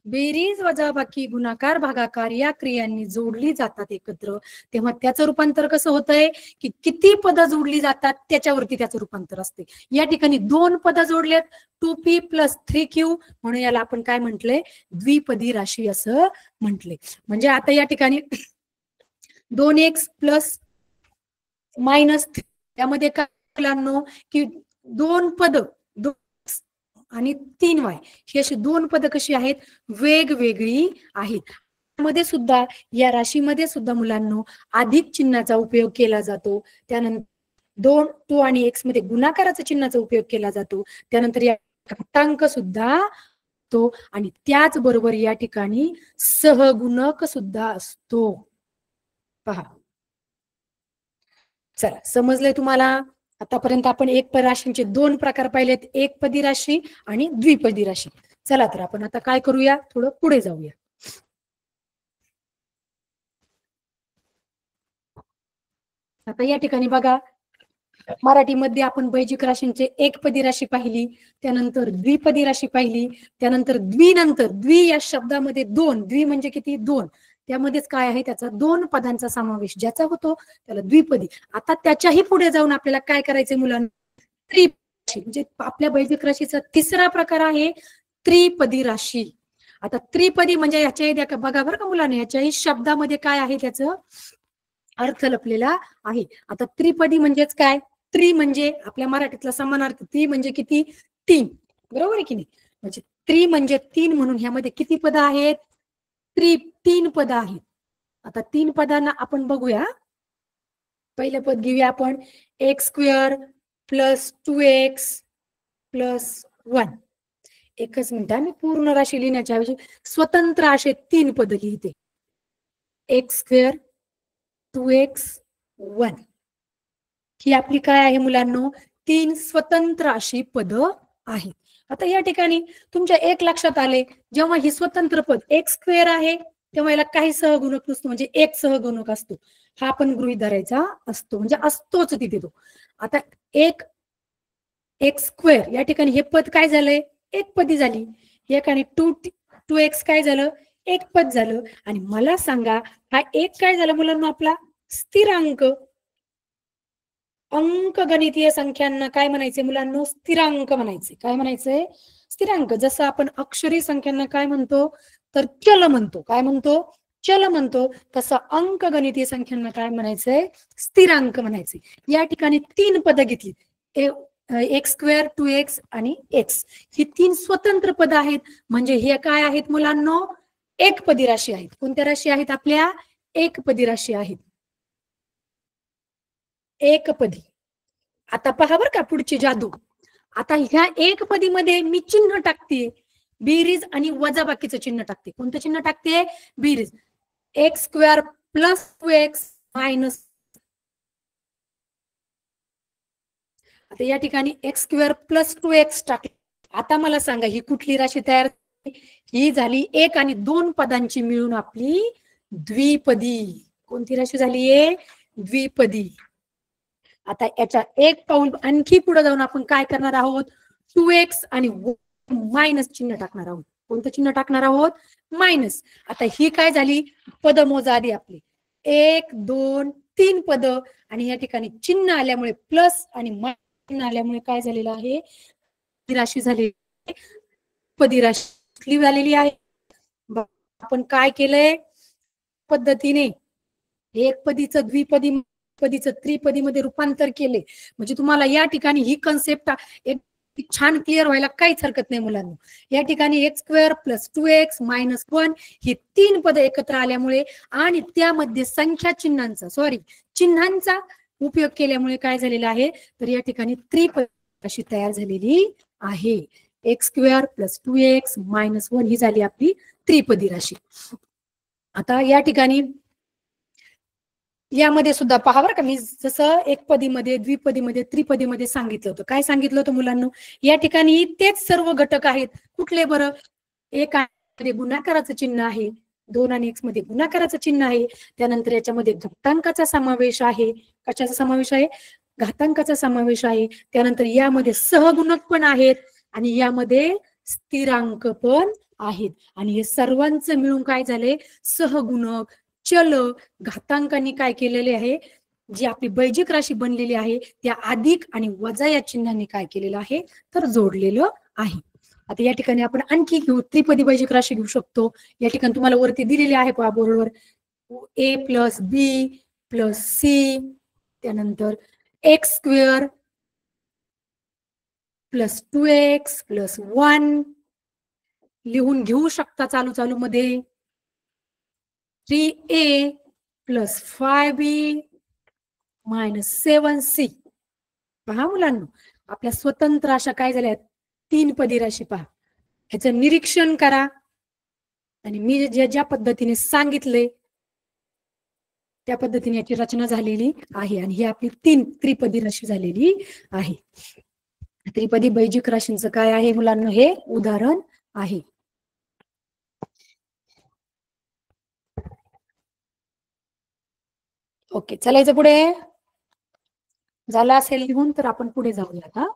बेरीज वजाबाकी गुणाकार भागाकार या क्रियांनी जोडली जातात एकत्र, तेव्हा त्याचं रूपांतर कसं होतंय, की किती पद जोडली जातात त्याच्यावरती त्याचं रूपांतर असते. या ठिकाणी 2 पद जोडलेत, 2p प्लस 3q, म्हणून याला आपण काय म्हंटले, द्विपदी राशी असं म्हंटले. म्हणजे आता या ठिकाणी 2x प्लस मायनस, त्यामध्ये काय मुलांनो, की 2 पद, 2x आणि 3y, ही अशी 2 पद कशी आहेत, वेगवेगळी आहेत. मध्ये सुद्धा, या राशीमध्ये सुद्धा मुलांनो अधिक चिन्हाचा उपयोग केला जातो. त्यानंतर 2 आणि x मध्ये गुणाकाराचा चिन्हाचा उपयोग केला जातो. त्यानंतर या घातांक सुद्धा तो, आणि त्याचबरोबर या ठिकाणी सहगुणक सुद्धा असतो. पहा, चला समजलंय तुम्हाला. आतापर्यंत आपण एकपदी राशींचे 2 प्रकार पाहिलेत, एकपदी राशी आणि द्विपदी राशी. चला तर आपण आता काय करूया, थोडं पुढे जाऊया. आता या ठिकाणी बघा, मराठीमध्ये आपण वैजिक राशींचे एकपदी राशी पाहिली, त्यानंतर द्विपदी राशी पाहिली, त्यानंतर द्विनंतर द्वि या शब्दामध्ये 2, द्वि म्हणजे किती, 2, त्यामध्येच काय आहे, त्याचा 2 पदांचा समावेश ज्याचा होतो त्याला द्विपदी. आता त्याच्याही पुढे जाऊन आपल्याला काय करायचंय मुलांना, त्रिपदी, म्हणजे आपल्या वैदिक राशीचा तिसरा प्रकार आहे त्रिपदी राशी. आता त्रिपदी म्हणजे ह्याच्या बघा बरं का मुलांना, ह्याच्याही शब्दामध्ये काय आहे त्याचं अर्थ लपलेला आहे. आता त्रिपदी म्हणजेच काय, त्रि म्हणजे आपल्या मराठीतला समानार्थ, त्रि म्हणजे किती, तीन, बरोबर आहे की नाही. म्हणजे त्रि म्हणजे तीन, म्हणून ह्यामध्ये किती पद आहेत, तीन पद आहेत. आता तीन पदांना आपण बघूया. पहिलं पद घेऊया आपण, x square plus 2x plus 1. एकच मिनिट, मी पूर्ण राशी लिहिण्याच्या ऐवजी स्वतंत्र असे तीन पद लिहिते. एक्स स्क्वेअर 2x 1 ही आपली काय आहे मुलांनो, तीन स्वतंत्र अशी पद आहेत. आता या ठिकाणी तुमच्या एक लक्षात आले, जेव्हा ही स्वतंत्र पद एक्स स्क्वेअर आहे तेव्हा याला काही सहगुणक नसतो, म्हणजे एक सहगुणक असतो, हा आपण गृहीत धरायचा असतो, म्हणजे असतोच तिथे तो. आता एक एक्स स्क्वेअर या ठिकाणी हे पद काय झालंय, एक पदी झाली. या ठिकाणी 2x काय झालं, एक पद झालं. आणि मला सांगा, हा एक काय झाला मुलांना, आपला स्थिरांक. अंकगणितीय संख्यांना काय म्हणायचे मुलांनो, स्थिरांक म्हणायचे. काय म्हणायचंय, स्थिरांक. जसं आपण अक्षरी संख्यांना काय म्हणतो, तर चल म्हणतो. काय म्हणतो, चल म्हणतो. तसं अंकगणितीय संख्यांना काय म्हणायचंय, स्थिरांक म्हणायचे. या ठिकाणी तीन पद घेतली, एक्स स्क्वेअर 2x आणि x, ही तीन स्वतंत्र पद आहेत. म्हणजे हे काय आहेत मुलांनो, एकपदी राशी आहेत. कोणत्या राशी आहेत आपल्या, एकपदी राशी आहेत, एकपदी. आता पहा बरं का पुढची जादू. आता ह्या एकपदी मध्ये मी चिन्ह टाकते, बेरीज आणि वजाबाकीचं चिन्ह टाकते. कोणतं चिन्ह टाकते, बेरीज. X square plus 2x minus, आता या ठिकाणी एक्स स्क्वेअर प्लस 2x टाकले. आता मला सांगा, ही कुठली राशी तयार, ही झाली एक आणि दोन पदांची मिळून आपली द्विपदी. कोणती राशी झाली आहे, द्विपदी. आता याच्या एक पाऊल आणखी पुढे जाऊन आपण काय करणार आहोत, 2x आणि मायनस चिन्ह टाकणार आहोत. कोणतं चिन्ह टाकणार आहोत, मायनस. आता ही काय झाली, पद मोजा आधी आपली, एक दोन तीन पद, आणि या ठिकाणी चिन्ह आल्यामुळे प्लस आणि मायनस आल्यामुळे काय झालेलं आहे, राशी झाली पदी राशी झालेली आहे. आपण काय केलंय, पद्धतीने एक पदीचं द्विपदी, पदीचं त्रिपदी मध्ये रूपांतर केले. म्हणजे तुम्हाला या ठिकाणी ही कन्सेप्ट एक छान क्लिअर व्हायला काहीच हरकत नाही मुलांना. या ठिकाणी x square plus 2x minus 1 ही तीन पद एकत्र आल्यामुळे आणि त्यामध्ये संख्या चिन्हांचा उपयोग केल्यामुळे काय झालेलं आहे, तर या ठिकाणी त्रिपदी अशी तयार झालेली आहे. X square plus 2x minus 1 ही झाली आपली त्रिपदी राशी. आता या ठिकाणी यामध्ये सुद्धा पहा बरं का, मी जसं एकपदीमध्ये द्विपदीमध्ये त्रिपदीमध्ये सांगितलं होतं. काय सांगितलं होतं मुलांना, या ठिकाणी तेच सर्व घटक आहेत. कुठले बरं, एक मध्ये गुणाकाराचं चिन्ह आहे, 2 आणि x मध्ये गुणाकाराचं चिन्ह आहे. त्यानंतर याच्यामध्ये घातांकाचा समावेश आहे. कशाचा समावेश आहे, घातांकाचा समावेश आहे. त्यानंतर यामध्ये सहगुणक पण आहेत आणि यामध्ये स्थिरांक पण आहेत. आणि हे सर्वांचं मिळून काय झाले, सहगुणक, चल, घातांकांनी काय केलेले आहे, जी आपली बैजिक राशी बनलेली आहे त्या अधिक आणि वजा या चिन्हांनी काय केलेलं आहे, तर जोडलेलं आहे. आता या ठिकाणी आपण आणखी घेऊ, त्रिपदी बैजिक राशी घेऊ शकतो. या ठिकाणी तुम्हाला वरती दिलेली आहे पहा बरोबर, a plus b plus c, त्यानंतर x square plus 2x plus 1 लिहून घेऊ शकता चालू चालू मध्ये. 3a plus 5b minus 7c. पहा मुलांना, आपल्या स्वतंत्र अशा काय झाल्या, तीन पदी राशी. पहा, ह्याचं निरीक्षण करा आणि मी ज्या पद्धतीने सांगितले त्या पद्धतीने याची रचना झालेली आहे. आणि ही आपली तीन त्रिपदी राशी झालेली आहे. त्रिपदी बैजिक राशींचं काय आहे मुलांना, हे उदाहरण आहे. ओके, चलायचं पुढे. झालं असेल लिहून तर आपण पुढे जाऊया. आता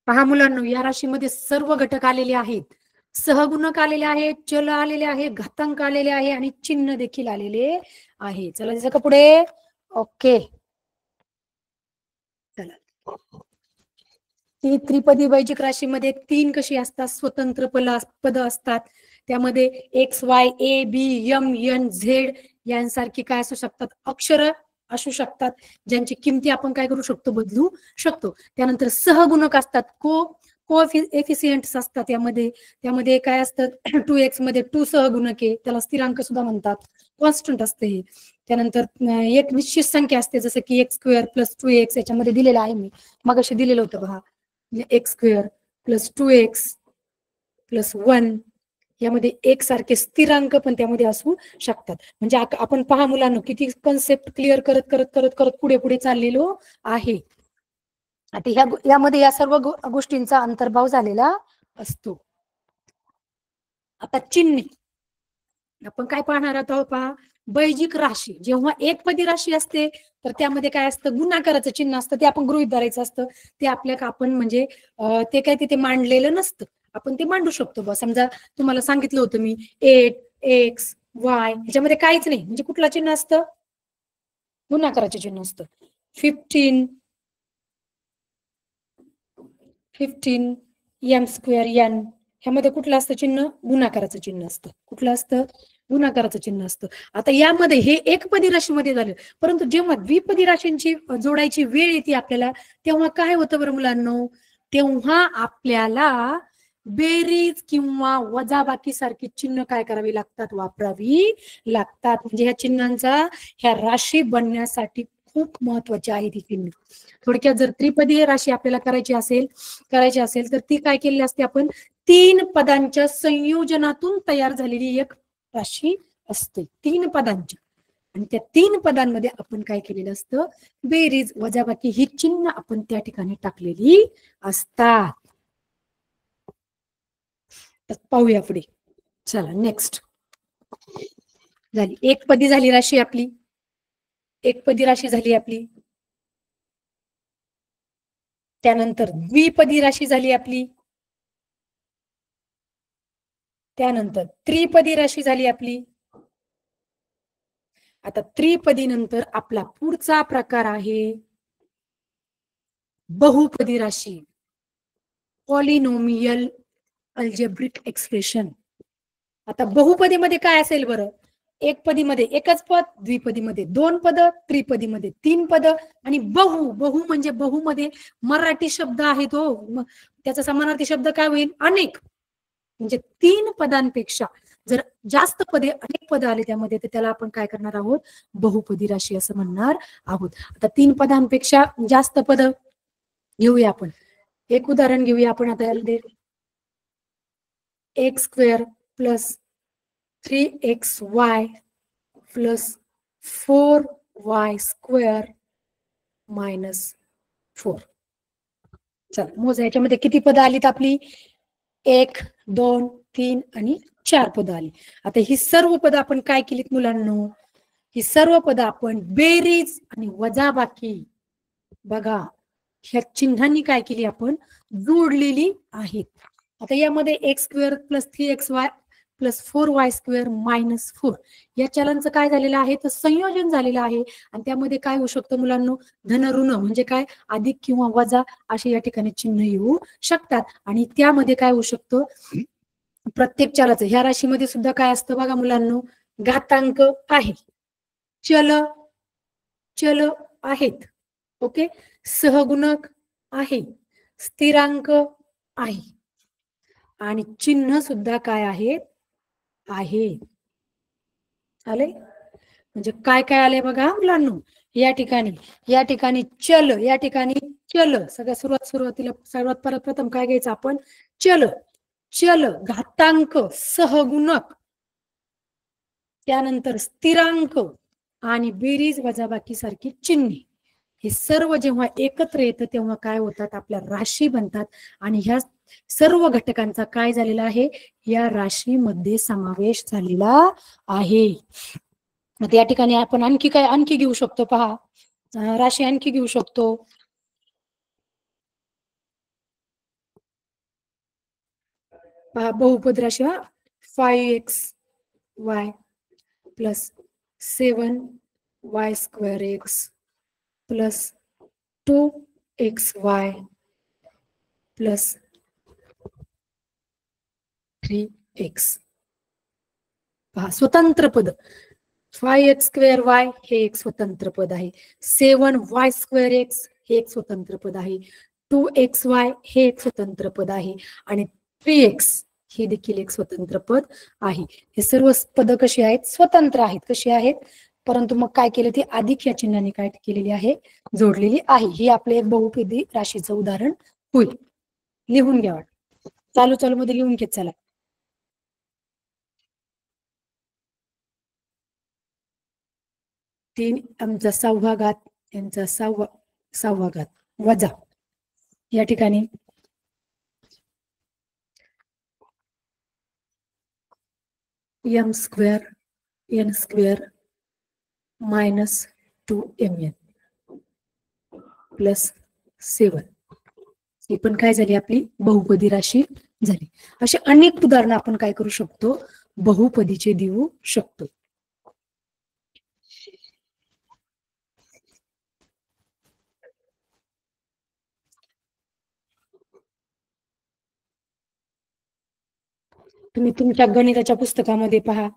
पहा मुलांना, या राशीमध्ये सर्व घटक आलेले आहेत, सहगुणक आलेले आहेत, चल आलेले आहे, घातांक आलेले आहे आणि चिन्ह देखील आलेले आहे. चला दिसं का पुढे. ओके, चला ती त्रिपदी वैजिक राशीमध्ये 3 कशी असतात, स्वतंत्र पद असतात. त्यामध्ये X Y A B M N Z यांसारखी काय असू शकतात, अक्षर असू शकतात, ज्यांची किमती आपण काय करू शकतो, बदलू शकतो. त्यानंतर सहगुणक असतात, को एफिशियंट्स असतात. त्यामध्ये काय असतं, 2x मध्ये 2 सहगुणक आहे, त्याला स्थिरांक सुद्धा म्हणतात, कॉन्स्टंट असते हे. त्यानंतर एक निश्चित संख्या असते, जसं की x² + 2x याच्यामध्ये दिलेलं आहे, मी मग असे दिलेलं होतं पहा, x² + 2x + 1 यामध्ये एक सारखे स्थिरांक पण त्यामध्ये असू शकतात. म्हणजे आपण पहा मुलांना, किती कन्सेप्ट क्लिअर करत करत करत करत पुढे पुढे चाललेलो आहे. आता यामध्ये या सर्व गोष्टींचा अंतर्भाव झालेला असतो. आता चिन्ह आपण काय पाहणार आहोत पहा, वैजिक राशी जेव्हा एकपदी राशी असते तर त्यामध्ये काय असतं, गुणाकाराचं चिन्ह असतं, ते आपण गृहीत धरायचं असतं. ते आपण म्हणजे ते काय तिथे मांडलेलं नसतं, आपण ते मांडू शकतो. बस समजा तुम्हाला सांगितलं होतं मी 8 x y ह्याच्यामध्ये काहीच नाही, म्हणजे कुठलं चिन्ह असतं, गुणाकाराचे चिन्ह असतं. 15 m² n ह्यामध्ये कुठलं असतं चिन्ह, गुणाकाराचं चिन्ह असतं. कुठलं असतं, गुणाकाराचं चिन्ह असतं. आता यामध्ये हे एकपदी राशीमध्ये झालं, परंतु जेव्हा द्विपदी राशींची जोडायची वेळ येते आपल्याला, तेव्हा काय होतं बरं मुलांनो, तेव्हा आपल्याला बेरीज किंवा वजाबाकी सारखी चिन्ह काय करावी लागतात, वापरावी लागतात. म्हणजे ह्या चिन्हांचा ह्या राशी बनण्यासाठी खूप महत्वाची आहे ती चिन्ह. थोडक्यात जर त्रिपदीय राशी आपल्याला करायची असेल तर ती काय केलेली असते, आपण 3 पदांच्या संयोजनातून तयार झालेली एक राशी असते, 3 पदांच्या. आणि त्या 3 पदांमध्ये आपण काय केलेलं असतं, बेरीज वजाबाकी ही चिन्ह आपण त्या ठिकाणी टाकलेली असतात. तर पाहूया पुढे. चला नेक्स्ट झाली एकपदी झाली राशी आपली, एकपदी राशी झाली आपली. त्यानंतर द्विपदी राशी झाली आपली. त्यानंतर त्रिपदी राशी झाली आपली. आता त्रिपदी नंतर आपला पुढचा प्रकार आहे बहुपदी राशी, पॉलिनोमियल अल्जेब्रिक एक्सप्रेशन. आता बहुपदीमध्ये काय असेल बरं, एकपदीमध्ये एकच पद, द्विपदीमध्ये 2 पद, त्रिपदीमध्ये 3 पद, आणि बहु म्हणजे बहु मध्ये मराठी शब्द आहे तो, त्याचा समानार्थी शब्द काय होईल, अनेक. म्हणजे 3 पदांपेक्षा जर जास्त पदे, अनेक पद आले त्यामध्ये, तर त्याला आपण काय करणार आहोत, बहुपदी राशी असं म्हणणार आहोत. आता 3 पदांपेक्षा जास्त पद घेऊया आपण. एक उदाहरण घेऊया आपण आता, x² + 3xy + 4y² - 4. चला मोजा, याच्यामध्ये किती पद आलीत आपली, 1 2 3 आणि 4 पद आली. आता ही सर्व पद आपण काय केलीत मुलांनो, ही सर्व पद आपण बेरीज आणि वजाबाकी बघा ह्या चिन्हांनी काय केली, आपण जोडलेली आहेत. आता यामध्ये x² + 3xy + 4y² - 4 या चलांचं काय झालेलं आहे, तर संयोजन झालेलं आहे. आणि त्यामध्ये काय होऊ शकतं मुलांनो, धन ऋण म्हणजे काय, अधिक किंवा वजा असे या ठिकाणी चिन्ह येऊ शकतात. आणि त्यामध्ये काय होऊ शकतं, प्रत्येक चलाचं ह्या राशीमध्ये सुद्धा काय असतं बघा मुलांनो, घातांक आहे, चल आहेत, ओके, सहगुणक आहे, स्थिरांक आहे, आणि चिन्ह सुद्धा काय आहेत, आहे. आले म्हणजे काय काय आले बघा मुलांनो, या ठिकाणी चल, या ठिकाणी चल, सुरुवातीला सर्वात प्रथम काय घ्यायचं आपण, चल घातांक, सहगुणक, त्यानंतर स्थिरांक आणि बेरीज वजाबाकी सारखी चिन्हे. हे सर्व जेव्हा एकत्र येतं तेव्हा काय होतात, आपल्या राशी बनतात. आणि ह्या सर्व घटकांचा काय झालेला आहे, या राशीमध्ये समावेश झालेला आहे. आता या ठिकाणी आपण आणखी घेऊ शकतो पहा, राशी आणखी घेऊ शकतो. पहा बहुपद राशी, 5xy + 7y² x + 2xy plus 3x. पहा स्वतंत्र पद 5x² हे एक स्वतंत्र पद आहे. 7y²x हे एक स्वतंत्र पद आहे. 2xy हे एक स्वतंत्र पद आहे आणि 3x हे देखील एक स्वतंत्र पद आहे. हे सर्व पद कशी आहेत? स्वतंत्र आहेत. कशी आहेत? परंतु मग काय केलं ते अधिक या चिन्हाने काय केलेली आहे? जोडलेली आहे. ही आपले एक बहुपदी राशीचं उदाहरण होईल. लिहून घ्या. चालू मध्ये लिहून घेत चला. 3 आमचा 6वा घात यांचा 6वा घात वजा या ठिकाणी n² मायनस 2mn प्लस 7 ही पण काय झाली? आपली बहुपदी राशी झाली. असे अनेक उदाहरणं आपण काय करू शकतो? बहुपदीचे देऊ शकतो. तुम्ही तुमच्या गणिताच्या पुस्तकामध्ये पहा,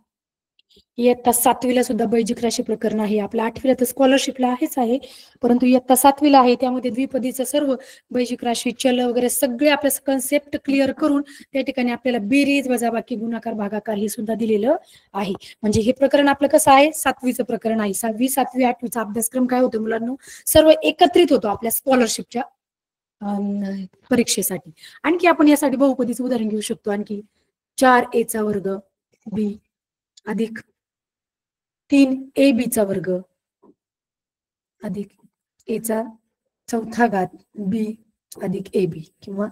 इयत्ता 7वीला सुद्धा बैजिक राशी प्रकरण आहे. आपल्या 8वीला तर स्कॉलरशिपला आहेच आहे, परंतु इयत्ता 7वीला आहे. त्यामध्ये द्विपदीचं सर्व बैजिक राशी चल वगैरे सगळे आपल्या कन्सेप्ट क्लिअर करून त्या ठिकाणी आपल्याला बेरीज वजाबाकी गुणाकार भागाकार हे सुद्धा दिलेलं आहे. म्हणजे हे प्रकरण आपलं कसं आहे? 7वीचं प्रकरण आहे. 6वी 7वी 8वीचा अभ्यासक्रम काय होतो मुलांना? सर्व एकत्रित होतो आपल्या स्कॉलरशिपच्या परीक्षेसाठी. आणखी आपण यासाठी बहुपदीचं उदाहरण घेऊ शकतो. आणखी 4a² b अधिक 3ab² अधिक a⁴ b अधिक ab किंवा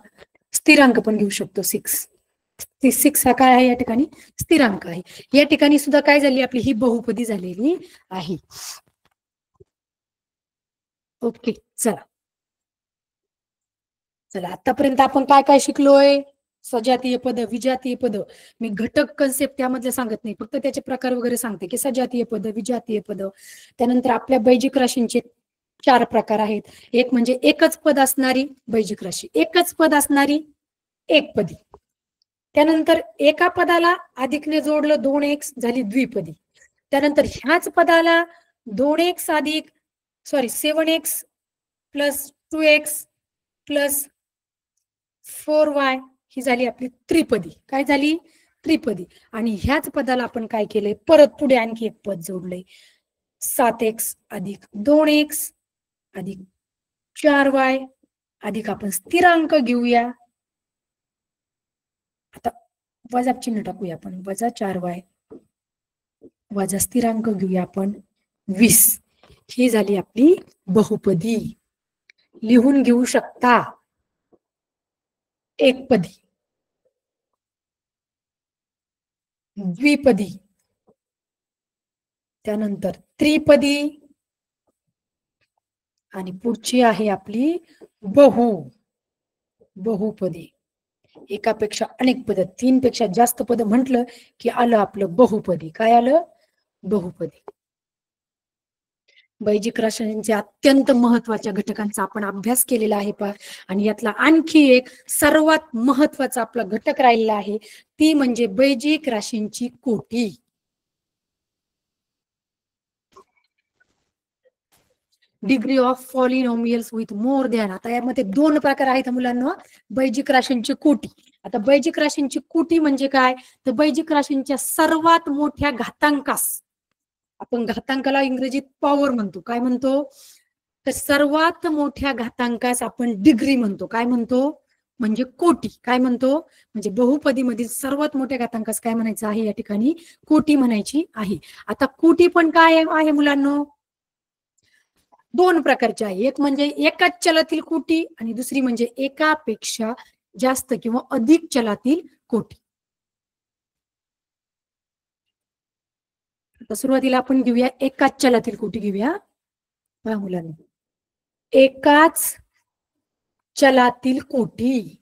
स्थिरांक पण घेऊ शकतो 6 हा काय आहे? या ठिकाणी स्थिरांक आहे. या ठिकाणी सुद्धा काय झाली? आपली ही बहुपदी झालेली आहे. ओके, चला आतापर्यंत आपण काय काय शिकलोय? सजातीय पद, विजातीय पद. मी घटक कन्सेप्ट त्यामधले सांगत नाही, फक्त त्याचे प्रकार वगैरे सांगते की सजातीय पद, विजातीय पद. त्यानंतर आपल्या बैजिक राशींचे 4 प्रकार आहेत. एक म्हणजे एकच पद असणारी बैजिक राशी, एकच पद असणारी एकपदी. त्यानंतर एका पदाला अधिकने जोडलं 2x झाली द्विपदी. त्यानंतर ह्याच पदाला 2x अधिक 7x plus 2x plus 4y ही झाली आपली त्रिपदी. काय झाली? त्रिपदी. आणि ह्याच पदाला आपण काय केलंय? परत पुढे आणखी एक पद जोडलंय. 7x अधिक 2x अधिक 4y अधिक आपण स्थिरांक घेऊया. आता वजा चिन्ह टाकूया आपण. वजा 4y वजा स्थिरांक घेऊया आपण 20. ही झाली आपली बहुपदी. लिहून घेऊ शकता. एकपदी, द्विपदी, त्यानंतर त्रिपदी आणि पुढची आहे आपली बहुपदी. एकापेक्षा अनेक पद, 3 पेक्षा जास्त पद म्हटलं की आलं आपलं बहुपदी. काय आलं? बहुपदी. बैजिक राशींच्या अत्यंत महत्वाच्या घटकांचा आपण अभ्यास केलेला आहे पहा. आणि यातला आणखी एक सर्वात महत्वाचा आपला घटक राहिलेला आहे, ती म्हणजे बैजिक राशींची कोटी. Degree of polynomials with more than. आता यामध्ये 2 प्रकार आहेत मुलांना. बैजिक राशींची कोटी. आता बैजिक राशींची कोटी म्हणजे काय? तर बैजिक राशींच्या सर्वात मोठ्या घातांकास, आपण घातांकाला इंग्रजीत पॉवर म्हणतो. काय म्हणतो? तर सर्वात मोठ्या घातांकास आपण डिग्री म्हणतो. काय म्हणतो? म्हणजे कोटी. काय म्हणतो? म्हणजे बहुपदी मधील सर्वात मोठ्या घातांकास काय म्हणायचं आहे? या ठिकाणी कोटी म्हणायची आहे. आता कोटी पण काय आहे मुलांना? 2 प्रकारची आहे. एक म्हणजे एकाच चलातील कोटी आणि दुसरी म्हणजे एकापेक्षा जास्त किंवा अधिक चलातील कोटी. आता सुरुवातीला आपण घेऊया एकाच चलातील कोटी घेऊया. पहा मुलांना, एकाच चलातील कोटी.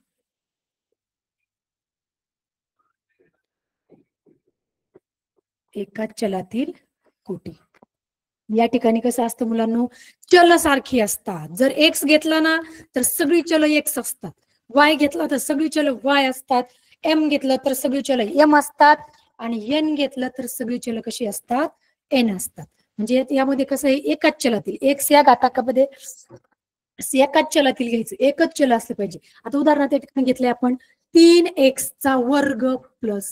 एकाच चलातील कोटी. या ठिकाणी कसं असतं मुलांना? चल सारखी असतात. जर एक्स घेतला ना तर सगळी चल एक्स असतात. वाय घेतला तर सगळी चल वाय असतात, एम घेतलं तर सगळी चल एम असतात, आणि एन घेतलं तर सगळी चल कशी असतात, एन असतात. म्हणजे यामध्ये कसं आहे, एकाच चलातील एक्स या घाताकामध्ये एकाच चलातील घ्यायचं, एकच चल असलं पाहिजे. आता उदाहरणार्थ या ठिकाणी घेतलंय आपण 3x चा वर्ग प्लस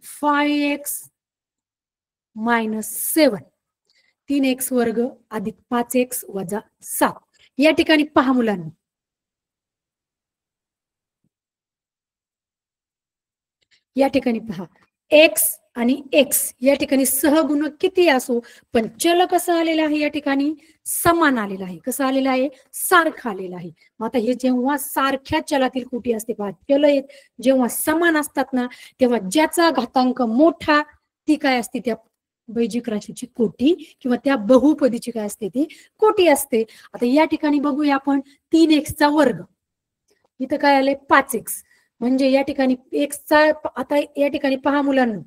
5x मायनस 7, 3x वर्ग अधिक 5x वजा 7. या ठिकाणी पहा मुलांना, या ठिकाणी पहा एक्स आणि एक्स या ठिकाणी सहगुणक किती असो, पण चल कसं आलेलं आहे, या ठिकाणी समान आलेलं आहे. कसं आलेलं आहे, सारखं आलेलं आहे. मग आता हे जेव्हा सारख्या चलातील कोटी असते पहा, चल जेव्हा समान असतात ना, तेव्हा ज्याचा घातांक मोठा ती काय असते, त्या बैजिक राशीची कोटी किंवा त्या बहुपदीची काय असते, ती कोटी असते. आता या ठिकाणी बघूया आपण 3x चा वर्ग, इथं काय आले 5x, म्हणजे या ठिकाणी एक्सचा, आता या ठिकाणी पहा मुलांना,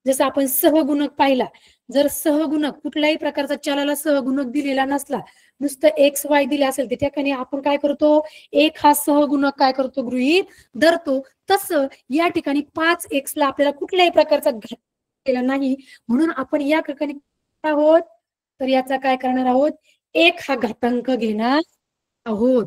जसं आपण सहगुणक पाहिला, जर सहगुणक कुठल्याही प्रकारचा चलाला सहगुणक दिलेला नसला, नुसतं एक्स वाय दिले असेल, त्या ठिकाणी आपण काय करतो, एक हा सहगुणक काय करतो, गृहीत धरतो. तसं या ठिकाणी 5x ला आपल्याला कुठल्याही प्रकारचा घात केला नाही, म्हणून आपण या ठिकाणी आहोत, तर याचा काय करणार आहोत, एक हा घातांक घेणार आहोत.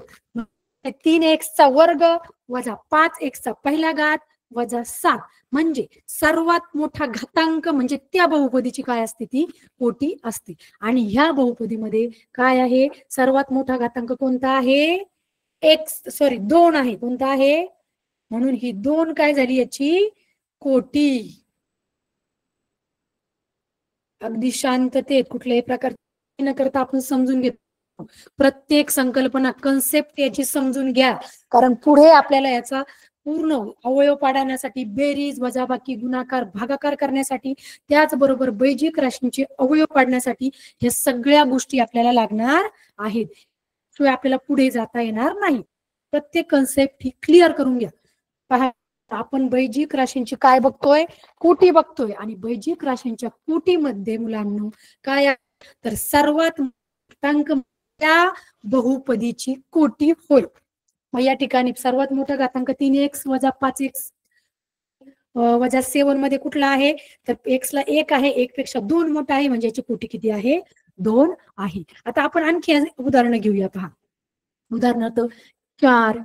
3x चा वर्ग वजा 5x चा पहिला घात वजा 7, म्हणजे सर्वात मोठा घातांक म्हणजे त्या बहुपदीची काय असते, ती कोटी असते. आणि ह्या बहुपदीमध्ये काय आहे, सर्वात मोठा घातांक कोणता आहे, एक्स, सॉरी 2 आहे. कोणता आहे, म्हणून ही 2 काय झाली, याची कोटी. अगदी शांततेत कुठल्याही प्रकार न करता आपण समजून घेतो. प्रत्येक संकल्पना, कन्सेप्ट याची समजून घ्या, कारण पुढे आपल्याला याचा पूर्ण अवयव पाडण्यासाठी, बेरीज वजाबाकी गुणाकार भागाकार करण्यासाठी, त्याचबरोबर बैजिक राशींचे अवयव पाडण्यासाठी हे सगळ्या गोष्टी आपल्याला लागणार आहेत. शिवाय आपल्याला पुढे जाता येणार नाही. प्रत्येक कन्सेप्ट ही क्लिअर करून घ्या. पहा, आपण बैजिक राशींची काय बघतोय, कोटी बघतोय, आणि बैजिक राशींच्या कोटीमध्ये मुलांना काय, तर सर्वात घातांक त्या बहुपदीची कोटी होय. मग या ठिकाणी सर्वात मोठा घातांक 3x वजा 5x वजा 7 मध्ये कुठला आहे, तर x ला 1 आहे, 1 पेक्षा 2 मोठा आहे, म्हणजे याची कोटी किती आहे, 2 आहे. आता आपण आणखी उदाहरण घेऊया. पहा, उदाहरणार्थ 4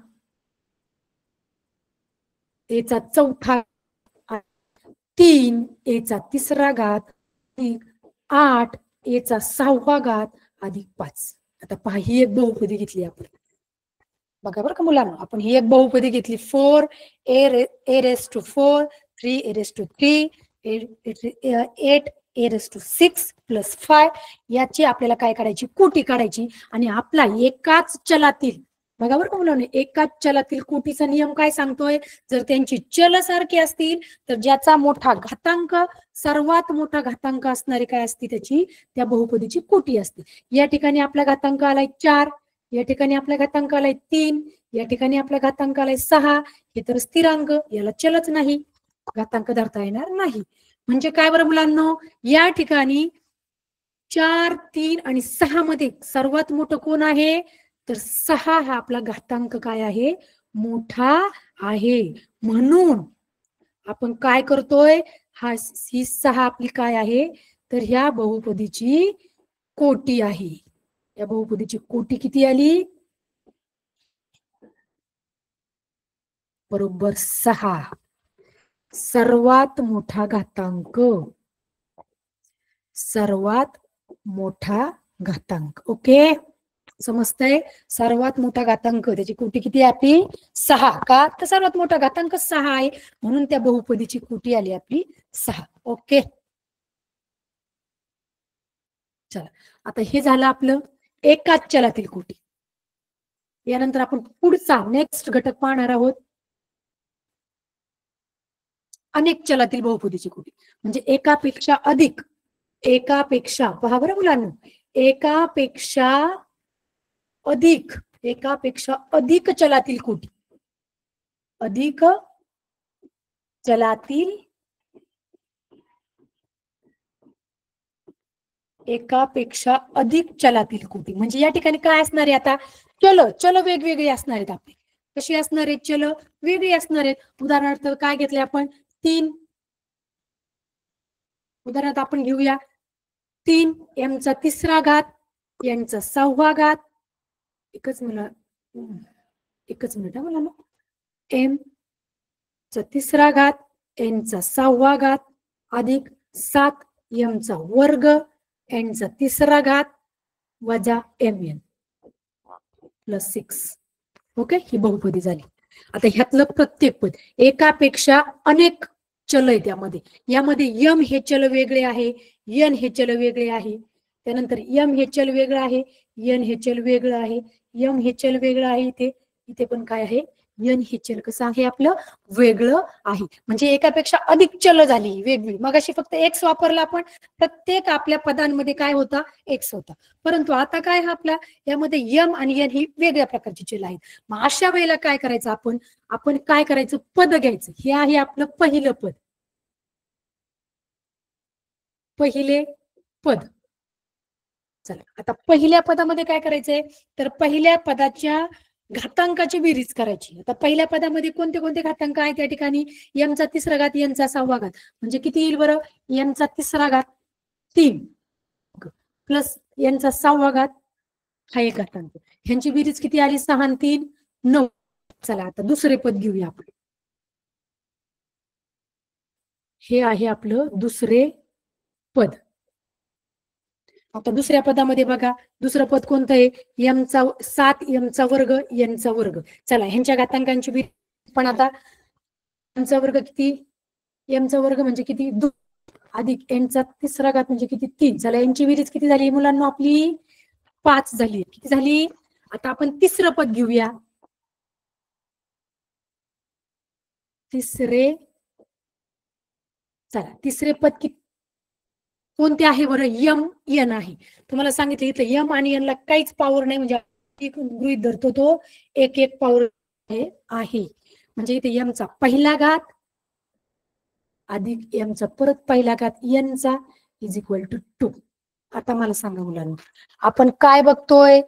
एचा चौथा, 3 एचा तिसरा घात, 8 एचा 6वा घात अधिक 5. आता पहा, ही एक बहुपदी घेतली आपण, बघा बरं का मुलांना, आपण ही एक बहुपदी घेतली, 4 a raised to 4, 3 a raised to 3, 8 a raised to 6 plus 5, याची आपल्याला काय काढायची, कोटी काढायची. आणि आपला एकाच चलातील, बघा बरं का मुलांना, एकाच चलातील कोटीचा नियम काय सांगतोय, जर त्यांची चल सारखी असतील तर ज्याचा मोठा घातांक, सर्वात मोठा घातांक असणारी काय असते, त्याची त्या बहुपदीची कोटी असते. या ठिकाणी आपला घातांक आलाय 4, या ठिकाणी आपल्या घातांक आलाय 3, या ठिकाणी आपल्या घातांक आलाय 6, हे तर स्थिरांक, याला चलच नाही, घातांक धरता येणार नाही. म्हणजे काय बरं मुलांना, या ठिकाणी 4, 3 आणि 6 मध्ये सर्वात मोठं कोण आहे, तर 6 हा आपला घातांक काय आहे, मोठा आहे. म्हणून आपण काय करतोय, ही 6 आपली काय आहे, तर ह्या बहुपदीची कोटी आहे. या बहुपदीची कोटी किती आली, बरोबर 6. सर्वात मोठा घातांक, सर्वात मोठा घातांक. ओके, समजतंय, सर्वात मोठा घातांक त्याची कोटी किती आहे आपली, 6. का, तर सर्वात मोठा घातांक 6 आहे, म्हणून त्या बहुपदीची कोटी आली आपली 6. ओके, चला, आता हे झालं आपलं एकाच चलातील कोटी. यानंतर आपण पुढचा नेक्स्ट घटक पाहणार आहोत, अनेक चलातील बहुपदीची कोटी, म्हणजे एकापेक्षा अधिक, एकापेक्षा, पहा बरं मुलांना, एकापेक्षा अधिक, एकापेक्षा अधिक चलातील कोटी, अधिक चलातील, एकापेक्षा अधिक चलातील कोटी, म्हणजे या ठिकाणी काय असणार आहे, आता चल वेगवेगळे असणार आहेत आपले. कशी असणार आहेत चल, वेगळी असणार आहेत. उदाहरणार्थ काय घेतले आपण 3, उदाहरणार्थ आपण घेऊया 3 m चा तिसरा घात n चा 6वा घात, एकच मिनिट मला m चा तिसरा घात n चा 6वा घात अधिक 7 m चा वर्ग n चा तिसरा घात वजा mn प्लस 6. ओके, ही बहुपदी झाली. आता ह्यातलं प्रत्येक पद, एकापेक्षा अनेक चल आहे त्यामध्ये. यामध्ये यम हे चल वेगळे आहे, यन हे चल वेगळे आहे, त्यानंतर यम हे चल वेगळं आहे, यन हे चल वेगळं आहे, यम हे चल वेगळं आहे. इथे पण काय आहे, यन हे चल कसं आहे आपलं वेगळं आहे. म्हणजे एकापेक्षा अधिक चल झाली वेगळी. मग अशी फक्त एक्स वापरला आपण, प्रत्येक आपल्या पदांमध्ये काय होता, एक्स होता. परंतु आता काय हा आपला यामध्ये यम आणि यन ही वेगळ्या प्रकारची चल आहेत. मग अशा वेळेला काय करायचं आपण काय करायचं, पद घ्यायचं. हे आहे आपलं पहिलं पद, पहिले पद. चला आता पहिल्या पदामध्ये काय करायचंय, तर पहिल्या पदाच्या घातांकाची बेरीज करायची. आता पहिल्या पदामध्ये कोणते कोणते घातांक आहेत त्या ठिकाणी, m चा तिसरा घात, n चा 6वा घात, म्हणजे किती येईल बरं, m चा तिसरा घात 3 प्लस n चा 6वा घात हा एक घातांक. ह्यांची बेरीज किती आली, 6 आणि 3 9. चला आता दुसरे पद घेऊया आपण. हे आहे आपलं दुसरे पद. आता दुसऱ्या पदामध्ये बघा, दुसरं पद कोणतं आहे, m चा 7 m चा वर्ग n चा वर्ग. चला ह्यांच्या घातांकांची बेरीज पण आता m चा वर्ग किती, m चा वर्ग म्हणजे किती 2 अधिक n चा तिसरा घात म्हणजे किती 3. चला यांची बेरीज किती झाली मुलांना, आपली 5 झाली. किती झाली. आता आपण तिसरं पद घेऊया. तिसरे पद किती कोणते आहे बरं, यम यन आहे. तुम्हाला सांगितलं इथं यम आणि यनला काहीच पॉवर नाही, म्हणजे गृहीत धरतो तो एक एक पॉवर आहे. म्हणजे इथे यमचा पहिला घात अधिक यमचा परत पहिला घात यनचा इज इक्वल टू 2. आता मला सांगा मुलांना, आपण काय बघतोय,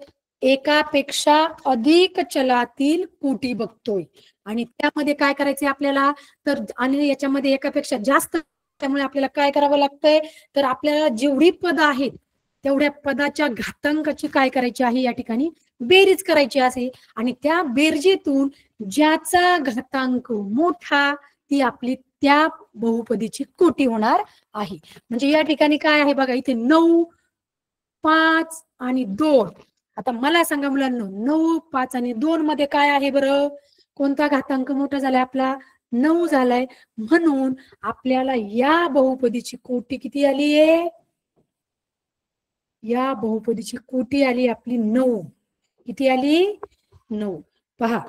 एकापेक्षा अधिक चलातील कोटी बघतोय. आणि त्यामध्ये काय करायचंय आपल्याला, तर आणि याच्यामध्ये एकापेक्षा जास्त, त्यामुळे आपल्याला काय करावं लागतंय, तर आपल्याला जेवढी पद आहेत तेवढ्या पदाच्या घातांकाची काय करायची आहे, या ठिकाणी बेरीज करायची असे. आणि त्या बेरजेतून ज्याचा घातांक मोठा ती आपली त्या बहुपदीची कोटी होणार आहे. म्हणजे या ठिकाणी काय आहे बघा, इथे 9 5 आणि 2. आता मला सांगा मुलांना, 9 5 आणि 2 मध्ये काय आहे बरं, कोणता घातांक मोठा झालाय आपला, 9 झालाय. म्हणून आपल्याला या बहुपदीची कोटी किती आली आहे, या बहुपदीची कोटी आली आपली 9. किती आली, 9. पहा,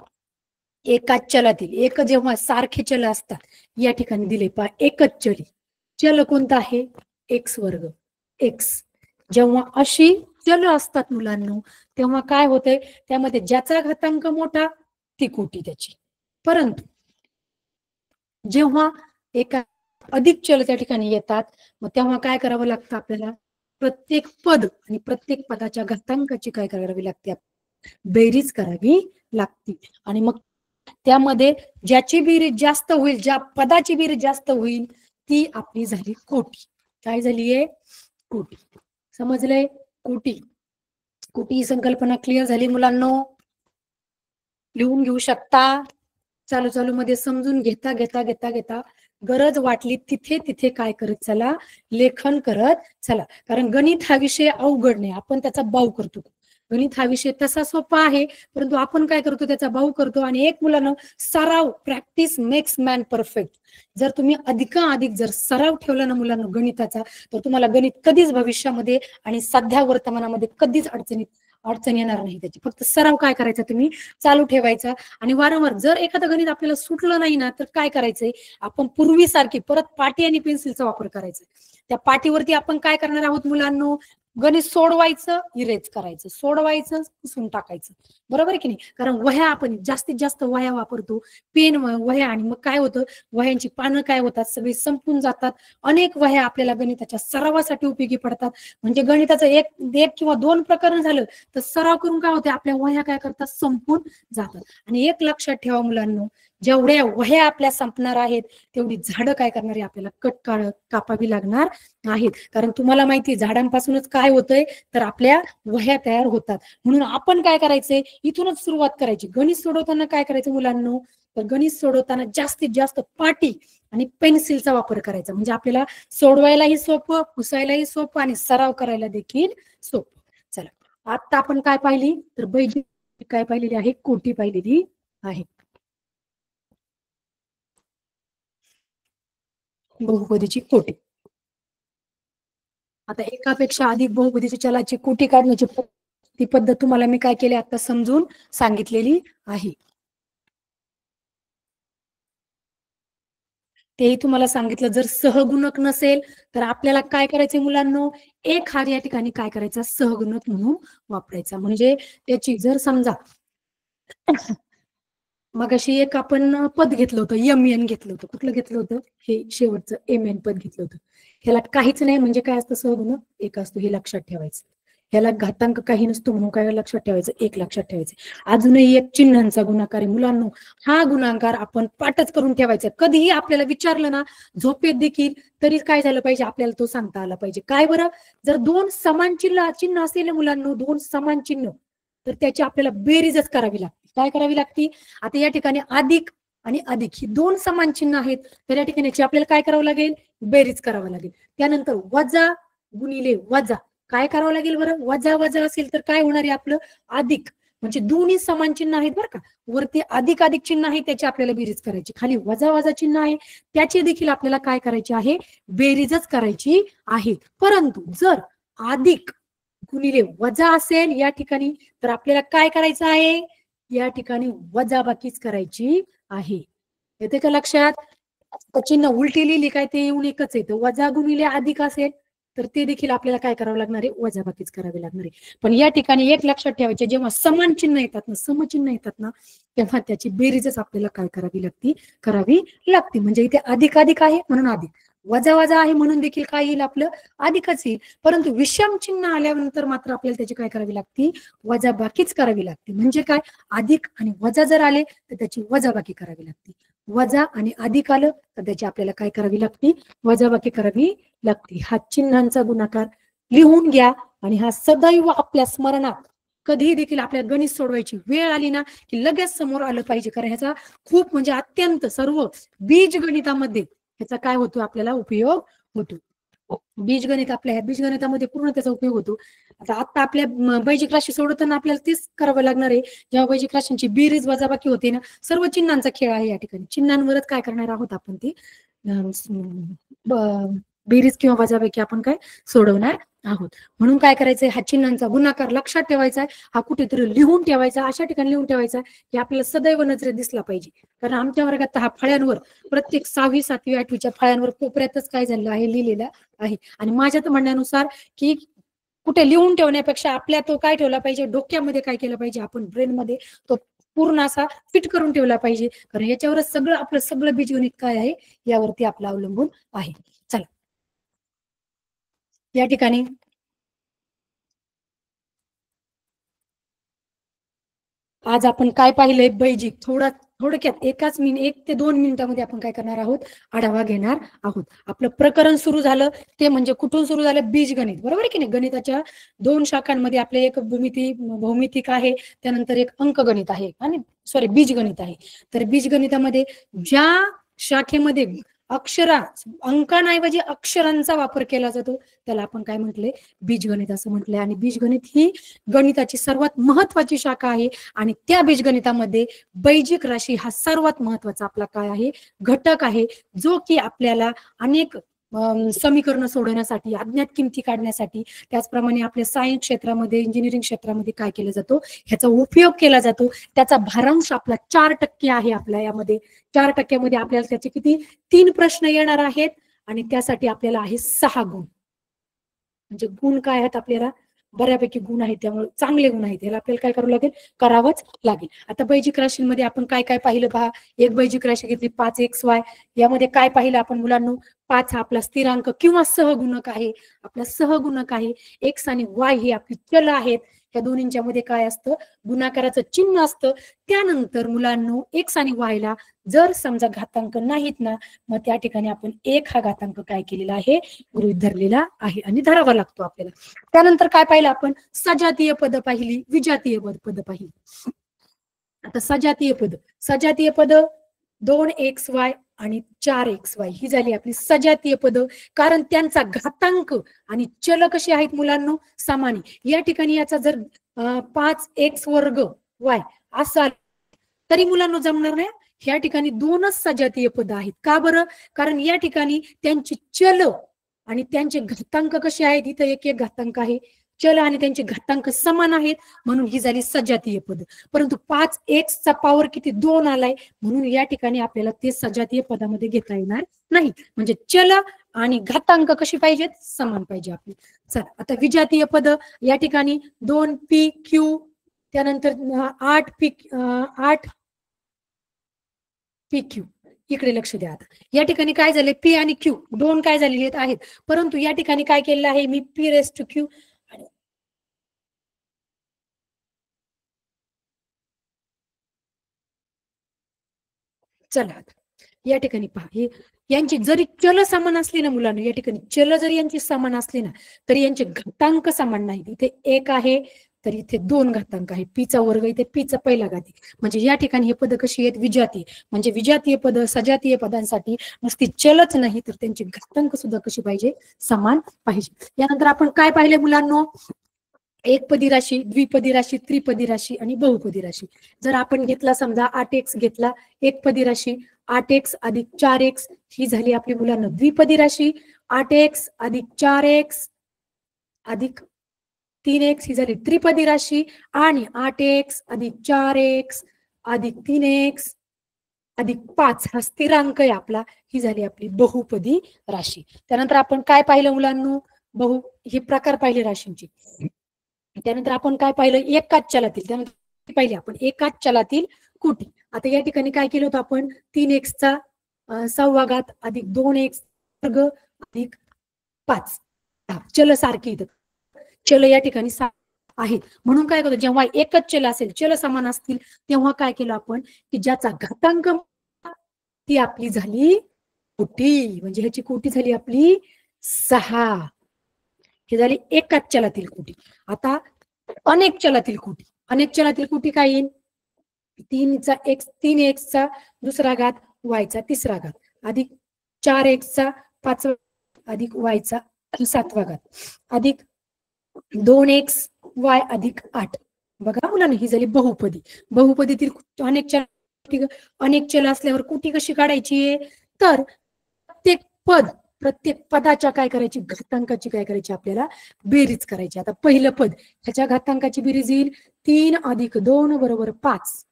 एकाच चलातील, एक जेव्हा सारखे चल असतात, या ठिकाणी दिले पहा एकच चल, चल कोणता आहे, एक्स वर्ग एक्स. जेव्हा अशी चल असतात मुलांना, तेव्हा काय होतंय, त्यामध्ये ज्याचा घातांक मोठा ती कोटी त्याची. परंतु जेव्हा एका अधिक चल त्या ठिकाणी येतात, मग तेव्हा काय करावं लागतं आपल्याला, प्रत्येक पद आणि प्रत्येक पदाच्या घातांकाची काय करावी लागते, बेरीज करावी लागते. आणि मग त्यामध्ये ज्याची बेरीज जास्त होईल, ज्या पदाची बेरीज जास्त होईल, ती आपली झाली कोटी. काय झालीये, कोटी. समजलंय, कोटी. कोटी ही संकल्पना क्लिअर झाली मुलांनो, लिहून घेऊ शकता. चालू मध्ये समजून घेता घेता घेता घेता गरज वाटली तिथे तिथे काय करत चला, लेखन करत चला. कारण गणित हा विषय अवघड नाही, आपण त्याचा बाऊ करतो. गणित हा विषय तसा सोपा आहे, परंतु आपण काय करतो, त्याचा बाऊ करतो. आणि एक मुलांना सराव, प्रॅक्टिस मेक्स मॅन परफेक्ट. जर तुम्ही अधिकाधिक जर सराव ठेवला ना मुलांना गणिताचा, तर तुम्हाला गणित कधीच भविष्यामध्ये आणि सध्या वर्तमानामध्ये कधीच अडचण येणार नाही त्याची. फक्त सराव काय करायचा, तुम्ही चालू ठेवायचा. आणि वारंवार जर एखादं गणित आपल्याला सुटलं नाही ना, तर काय करायचंय, आपण पूर्वीसारखी परत पाटी आणि पेन्सिलचा वापर करायचा. त्या पाटीवरती आपण काय करणार आहोत मुलांनो, गणित सोडवायचं, इरेज करायचं, सोडवायचं, पुसून टाकायचं. बरोबर आहे की नाही? कारण वह्या आपण जास्तीत जास्त वह्या वापरतो, पेन वह्या, आणि मग काय होतं, वह्यांची पानं काय होतात, सगळी संपून जातात. अनेक वह्या आपल्याला गणिताच्या सरावासाठी उपयोगी पडतात. म्हणजे गणिताचं एक एक किंवा दोन प्रकरण झालं तर सराव करून काय होते, आपल्या वह्या काय करतात, संपून जातात. आणि एक लक्षात ठेवा मुलांनो, जेवढ्या वह्या आपल्या संपणार आहेत तेवढी झाडं काय करणार आहे, आपल्याला कापावी लागणार आहेत. कारण तुम्हाला माहिती झाडांपासूनच काय होतंय, तर आपल्या वह्या तयार होतात. म्हणून आपण काय करायचंय, इथूनच सुरुवात करायची. गणित सोडवताना काय करायचं मुलांनो, तर गणित सोडवताना जास्तीत जास्त पाटी आणि पेन्सिलचा वापर करायचा. म्हणजे आपल्याला सोडवायलाही सोपं, पुसायलाही सोपं आणि सराव करायला देखील सोपं. चला, आता आपण काय पाहिली, तर बैजी काय पाहिलेली आहे, कोटी पाहिलेली आहे. बहुपदीची कोटी. आता एकापेक्षा अधिक बहुपदीच्या चलाची कोटी काढण्याची ती पद्धत तुम्हाला मी काय केली आता समजून सांगितलेली आहे. तेही तुम्हाला सांगितलं, जर सहगुणक नसेल तर आपल्याला काय करायचंय मुलांनो, एक हार या ठिकाणी काय करायचा, सहगुणक म्हणून वापरायचा. म्हणजे त्याची जर समजा मग अशी एक आपण पद घेतलं होतं, यम एन घेतलं होतं. कुठलं घेतलं होतं, हे शेवटचं एम एन पद घेतलं होतं. ह्याला काहीच नाही म्हणजे काय असतं, सहगुणक एक असतो, हे लक्षात ठेवायचं. ह्याला घातांक काही नसतो म्हणून काय लक्षात ठेवायचं, एक लक्षात ठेवायचं. अजूनही एक चिन्हांचा गुणाकार आहे मुलांनो. हा गुणाकार आपण पाठच करून ठेवायचा. कधीही आपल्याला विचारलं ना झोपेत देखील, तरी काय झालं पाहिजे, आपल्याला तो सांगता आला पाहिजे. काय बरं, जर दोन समान चिन्ह असेल मुलांनो, दोन समान चिन्ह, तर त्याची आपल्याला बेरीजच करावी लागते. काय करावी लागते, आता या ठिकाणी अधिक आणि अधिक ही दोन समान चिन्ह आहेत, तर या ठिकाणी आपल्याला काय करावं लागेल, बेरीज करावं लागेल. त्यानंतर वजा गुणिले वजा काय करावं लागेल बरं, वजा वजा असेल तर काय होणार आहे आपलं, अधिक. म्हणजे दोन्ही समान चिन्ह आहेत बरं का, वरती अधिक अधिक चिन्ह आहे त्याची आपल्याला बेरीज करायची, खाली वजा वजा चिन्ह आहे त्याची देखील आपल्याला काय करायची आहे, बेरीजच करायची आहे. परंतु जर अधिक गुणिले वजा असेल या ठिकाणी, तर आपल्याला काय करायचं आहे, या ठिकाणी वजाबाकीच करायची आहे. येते का लक्षात, चिन्ह उलटी लिहिली काय ते येऊन एकच येतं. वजा गुणिले अधिक असेल तर ते देखील आपल्याला काय करावं लागणार आहे, वजाबाकीच करावी लागणार आहे. पण या ठिकाणी एक लक्षात ठेवायचे, जेव्हा समान चिन्ह येतात ना, समचिन्ह येतात ना, तेव्हा त्याची बेरीजच आपल्याला काय करावी लागते. म्हणजे इथे अधिक अधिक आहे म्हणून अधिक, वजा वजा आहे म्हणून देखील काय येईल, आपलं अधिकच येईल. परंतु विषम चिन्ह आल्यानंतर मात्र आपल्याला त्याची काय करावी लागते, वजाबाकीच करावी लागते. म्हणजे काय, अधिक आणि वजा जर आले तर त्याची वजाबाकी करावी लागते. वजा आणि अधिक आलं तर त्याची आपल्याला काय करावी लागते, वजाबाकी करावी लागते. हा चिन्हांचा गुणाकार लिहून घ्या आणि हा सदैव आपल्या स्मरणात, कधीही देखील आपल्या गणित सोडवायची वेळ आली ना की लगेच समोर आलं पाहिजे. कारण ह्याचा खूप म्हणजे अत्यंत सर्व बीज गणितामध्ये ह्याचा काय होतो, आपल्याला उपयोग होतो. बीजगणित, आपल्या ह्या बीजगणितामध्ये पूर्ण त्याचा उपयोग होतो. आता आपल्या बैजिक राशी सोडवताना आपल्याला तेच करावं लागणार आहे. जेव्हा बैजिक राशींची बेरीज वजाबाकी होते ना, सर्व चिन्हांचा खेळ आहे या ठिकाणी. चिन्हांवरच काय करणार आहोत आपण, ती बेरीज किंवा वजाबाकी आपण काय सोडवणार आहोत. म्हणून काय करायचंय, हा चिन्हांचा गुणाकार लक्षात ठेवायचा आहे, हा कुठेतरी लिहून ठेवायचा, अशा ठिकाणी लिहून ठेवायचा की आपल्याला सदैव नजरेत दिसला पाहिजे. कारण आमच्या वर्गात हा फळ्यांवर, प्रत्येक 6वी 7वी 8वीच्या फळ्यांवर कोपऱ्यातच काय झालेलं आहे, लिहिलेलं आहे. आणि माझ्या तर म्हणण्यानुसार की कुठे लिहून ठेवण्यापेक्षा आपल्या तो काय ठेवला पाहिजे, डोक्यामध्ये काय केलं पाहिजे, आपण ब्रेन मध्ये तो पूर्ण असा फिट करून ठेवला पाहिजे. कारण याच्यावरच सगळं आपलं सगळं बीजगणित काय आहे यावरती आपलं अवलंबून आहे. चला, या ठिकाणी आज आपण काय पाहिलंय, बैजिक थोडक्यात 1 ते 2 मिनिटांमध्ये आपण काय करणार आहोत, आढावा घेणार आहोत. आपलं प्रकरण सुरू झालं ते म्हणजे कुठून सुरू झालं, बीजगणित. बरोबर आहे की नाही, गणिताच्या 2 शाखांमध्ये आपले एक भौमितिक आहे, त्यानंतर एक अंकगणित आहे आणि बीजगणित आहे. तर बीजगणितामध्ये ज्या शाखेमध्ये अंकांऐवजी अक्षरांचा वापर केला जातो त्याला आपण काय म्हटले, बीजगणित असं म्हटलंय. आणि बीजगणित ही गणिताची सर्वात महत्वाची शाखा आहे. आणि त्या बीजगणितामध्ये बैजिक राशी हा सर्वात महत्वाचा आपला काय आहे, घटक आहे, जो की आपल्याला अनेक समीकरण सोडवण्यासाठी, अज्ञात किमती काढण्यासाठी, त्याचप्रमाणे आपल्या सायन्स क्षेत्रामध्ये, इंजिनिअरिंग क्षेत्रामध्ये काय केला जातो, ह्याचा उपयोग केला जातो. त्याचा भारांश आपला 4% आहे. आपल्या यामध्ये 4%मध्ये आपल्याला त्याचे किती, 3 प्रश्न येणार आहेत आणि त्यासाठी आपल्याला आहे 6 गुण. म्हणजे गुण काय आहेत आपल्याला, बऱ्यापैकी गुण आहेत, त्यामुळे चांगले गुण आहेत, याला आपल्याला काय करावं लागेल, करावंच लागेल. आता बैजिक राशींमध्ये आपण काय काय पाहिलं पहा. एक बैजिक राशी घेतली 5xy, यामध्ये काय पाहिलं आपण मुलांनो, 5 हा आपला स्थिरांक किंवा सहगुणक आहे, आपला सहगुणक आहे. x आणि y हे आपली चल आहेत, या दोन्हींच्या मध्ये काय असतं, गुणाकाराचं चिन्ह असतं. त्यानंतर मुलांनो x आणि y ला जर समजा घातांक नाहीत ना, मग त्या ठिकाणी आपण 1 हा घातांक काय केलेला आहे, गृहीत धरलेला आहे आणि धरावा लागतो आपल्याला. त्यानंतर काय पाहिलं आपण, सजातीय पद पाहिली, विजातीय पद पाहिली. आता सजातीय पद 2xy आणि 4xy ही झाली आपली सजातीय पद, कारण त्यांचा घातांक आणि चल कशी आहेत मुलांनो, समान. या ठिकाणी याचा जर 5x वर्ग y असा तरी मुलांना जमणार नाही. या ठिकाणी दोनच सजातीय पद आहेत. का बरं, कारण या ठिकाणी त्यांची चल आणि त्यांचे घातांक कसे आहेत, इथं एक एक घातांक आहे, चल आणि त्यांचे घातांक समान आहेत, म्हणून ही झाली सजातीय पद. परंतु 5x चा पॉवर किती, 2 आलाय, म्हणून या ठिकाणी आपल्याला ते सजातीय पदामध्ये घेता येणार नाही. म्हणजे चल आणि घातांक कशी पाहिजेत, समान पाहिजे आपली. चला आता विजातीय पद, या ठिकाणी 2pq, त्यानंतर 8pq, इकडे लक्ष द्या. आता या ठिकाणी काय झाले, पी आणि क्यू दोन काय झालेले आहेत, परंतु या ठिकाणी काय केलेलं आहे मी, पी रेस टू क्यू. चला या ठिकाणी पहा, हे यांची जरी चल समान असली ना मुलांना, या ठिकाणी चल जरी यांची समान असली ना, तरी यांचे घातांक समान नाहीत. इथे 1 आहे तर इथे 2 घातांक आहे, पीचा वर्ग इथे पीचा पहिला घाती. म्हणजे या ठिकाणी हे पद कशी आहेत, विजातीय. म्हणजे विजातीय पद सजातीय पदांसाठी नुसती चलच नाही तर त्यांचे घातांक सुद्धा कशी पाहिजे, समान पाहिजे. यानंतर आपण काय पाहिले मुलांनो, एकपदी राशी, द्विपदी राशी, त्रिपदी राशी आणि बहुपदी राशी. जर आपण घेतला समजा 8x घेतला, एकपदी राशी 8x अधिक 4x ही झाली आपली मुलांना द्विपदी राशी. 8x अधिक 4x अधिक 3x ही झाली त्रिपदी राशी, आणि 8x अधिक 4x अधिक 3x अधिक 5 हा स्थिरांक आहे आपला, ही झाली आपली बहुपदी राशी. त्यानंतर आपण काय पाहिलं मुलांनो, हे प्रकार पाहिले राशींचे. त्यानंतर आपण काय पाहिलं, एकाच चलातील, त्यानंतर पाहिले आपण एकाच चलातील कोटी. आता या ठिकाणी काय केलं होतं आपण, 3x चा 6वा घात अधिक 2x वर्ग अधिक 5, चल सारखी इथं चल या ठिकाणी आहेत, म्हणून काय करतो, जेव्हा एकच चल असेल, चल समान असतील, तेव्हा काय केलं आपण, की ज्याचा घातांक ती आपली झाली कोटी. म्हणजे ह्याची कोटी झाली आपली 6, ही झाली एकाच चलातील कोटी. आता अनेक चलातील कोटी, अनेक चलातील कोटी काय येईल, 3x चा दुसरा घात y चा तिसरा घात अधिक 4x चा 5वा अधिक y चा 7वा घात अधिक 2xy अधिक 8. बघा मुलांना, ही झाली बहुपदी. बहुपदीतील अनेक चल असल्यावर कोटी कशी काढायची, तर प्रत्येक पदाच्या काय करायची, घातांकाची काय करायची, आपल्याला बेरीज करायची. आता पहिलं पद, ह्याच्या घातांकाची बेरीज येईल 3 अधिक 2 बरोबर 5.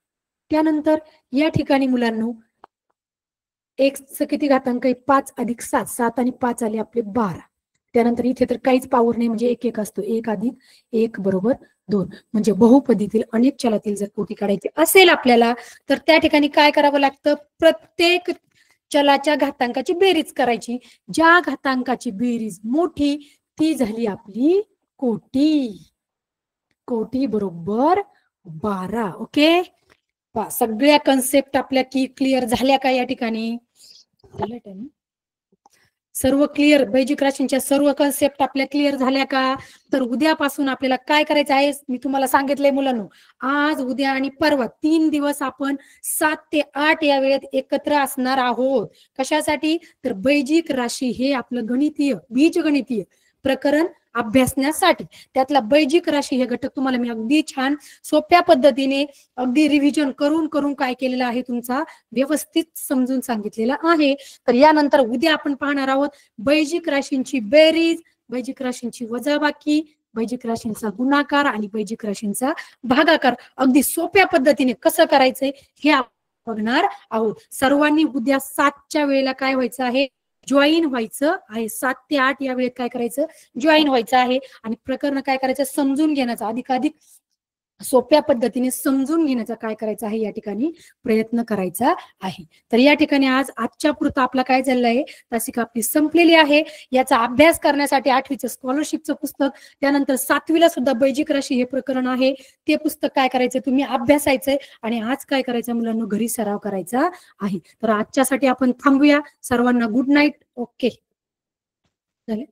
त्यानंतर या ठिकाणी मुलांनो x किती घातांक आहे, 5 अधिक 7, 7 आणि 5 आले आपले 12. त्यानंतर इथे तर काहीच पॉवर नाही, म्हणजे 1 असतो, 1 अधिक 1 बरोबर 2. म्हणजे बहुपदीतील अनेक चलातील जर कोटी काढायची असेल आपल्याला, तर त्या ठिकाणी काय करावं लागतं, प्रत्येक चलाच्या घातांकाची बेरीज करायची. ज्या घातांकाची बेरीज मोठी ती झाली आपली कोटी. कोटी बरोबर 12. ओके, सगळ्या कन्सेप्ट आपल्या क्लिअर झाल्या का या ठिकाणी, सर्व क्लिअर, बैजिक राशींच्या सर्व कन्सेप्ट आपल्या क्लिअर झाल्या का. तर उद्यापासून आपल्याला काय करायचं आहे, मी तुम्हाला सांगितलंय मुलांनो, आज उद्या आणि परवा 3 दिवस आपण 7 ते 8 या वेळेत एकत्र असणार आहोत. कशासाठी, तर बैजिक राशी हे आपलं गणितीय, बीजगणितीय प्रकरण अभ्यासण्यासाठी. त्यातला बैजिक राशी हे घटक तुम्हाला मी अगदी छान सोप्या पद्धतीने अगदी रिव्हिजन करून करून काय केलेलं आहे, तुमचा व्यवस्थित समजून सांगितलेला आहे. तर यानंतर उद्या आपण पाहणार आहोत बैजिक राशींची बेरीज, बैजिक राशींची वजाबाकी, बैजिक राशींचा गुणाकार आणि बैजिक राशींचा भागाकार अगदी सोप्या पद्धतीने कसं करायचंय हे आपण बघणार आहोत. सर्वांनी उद्या 7च्या वेळेला काय व्हायचं आहे, जॉईन व्हायचं आहे. 7 ते 8 या वेळेत काय करायचं, जॉईन व्हायचं आहे आणि प्रकरण काय करायचं, समजून घेण्याचा, अधिकाधिक सोप्या पद्धतीने समजून घेण्याचा काय करायचं आहे, या ठिकाणी प्रयत्न करायचा आहे. तर या ठिकाणी आजच्या पुरतं आपला काय झालेलं आहे, तासिका आपली संपलेली आहे. याचा अभ्यास करण्यासाठी 8वीचं स्कॉलरशिपचं पुस्तक, त्यानंतर 7वीला सुद्धा बैजिक राशी हे प्रकरण आहे, ते पुस्तक काय करायचं, तुम्ही अभ्यासायचंय आणि आज काय करायचं मुलांना, घरी सराव करायचा आहे. तर आजच्यासाठी आपण थांबूया. सर्वांना गुड नाईट. ओके झाले.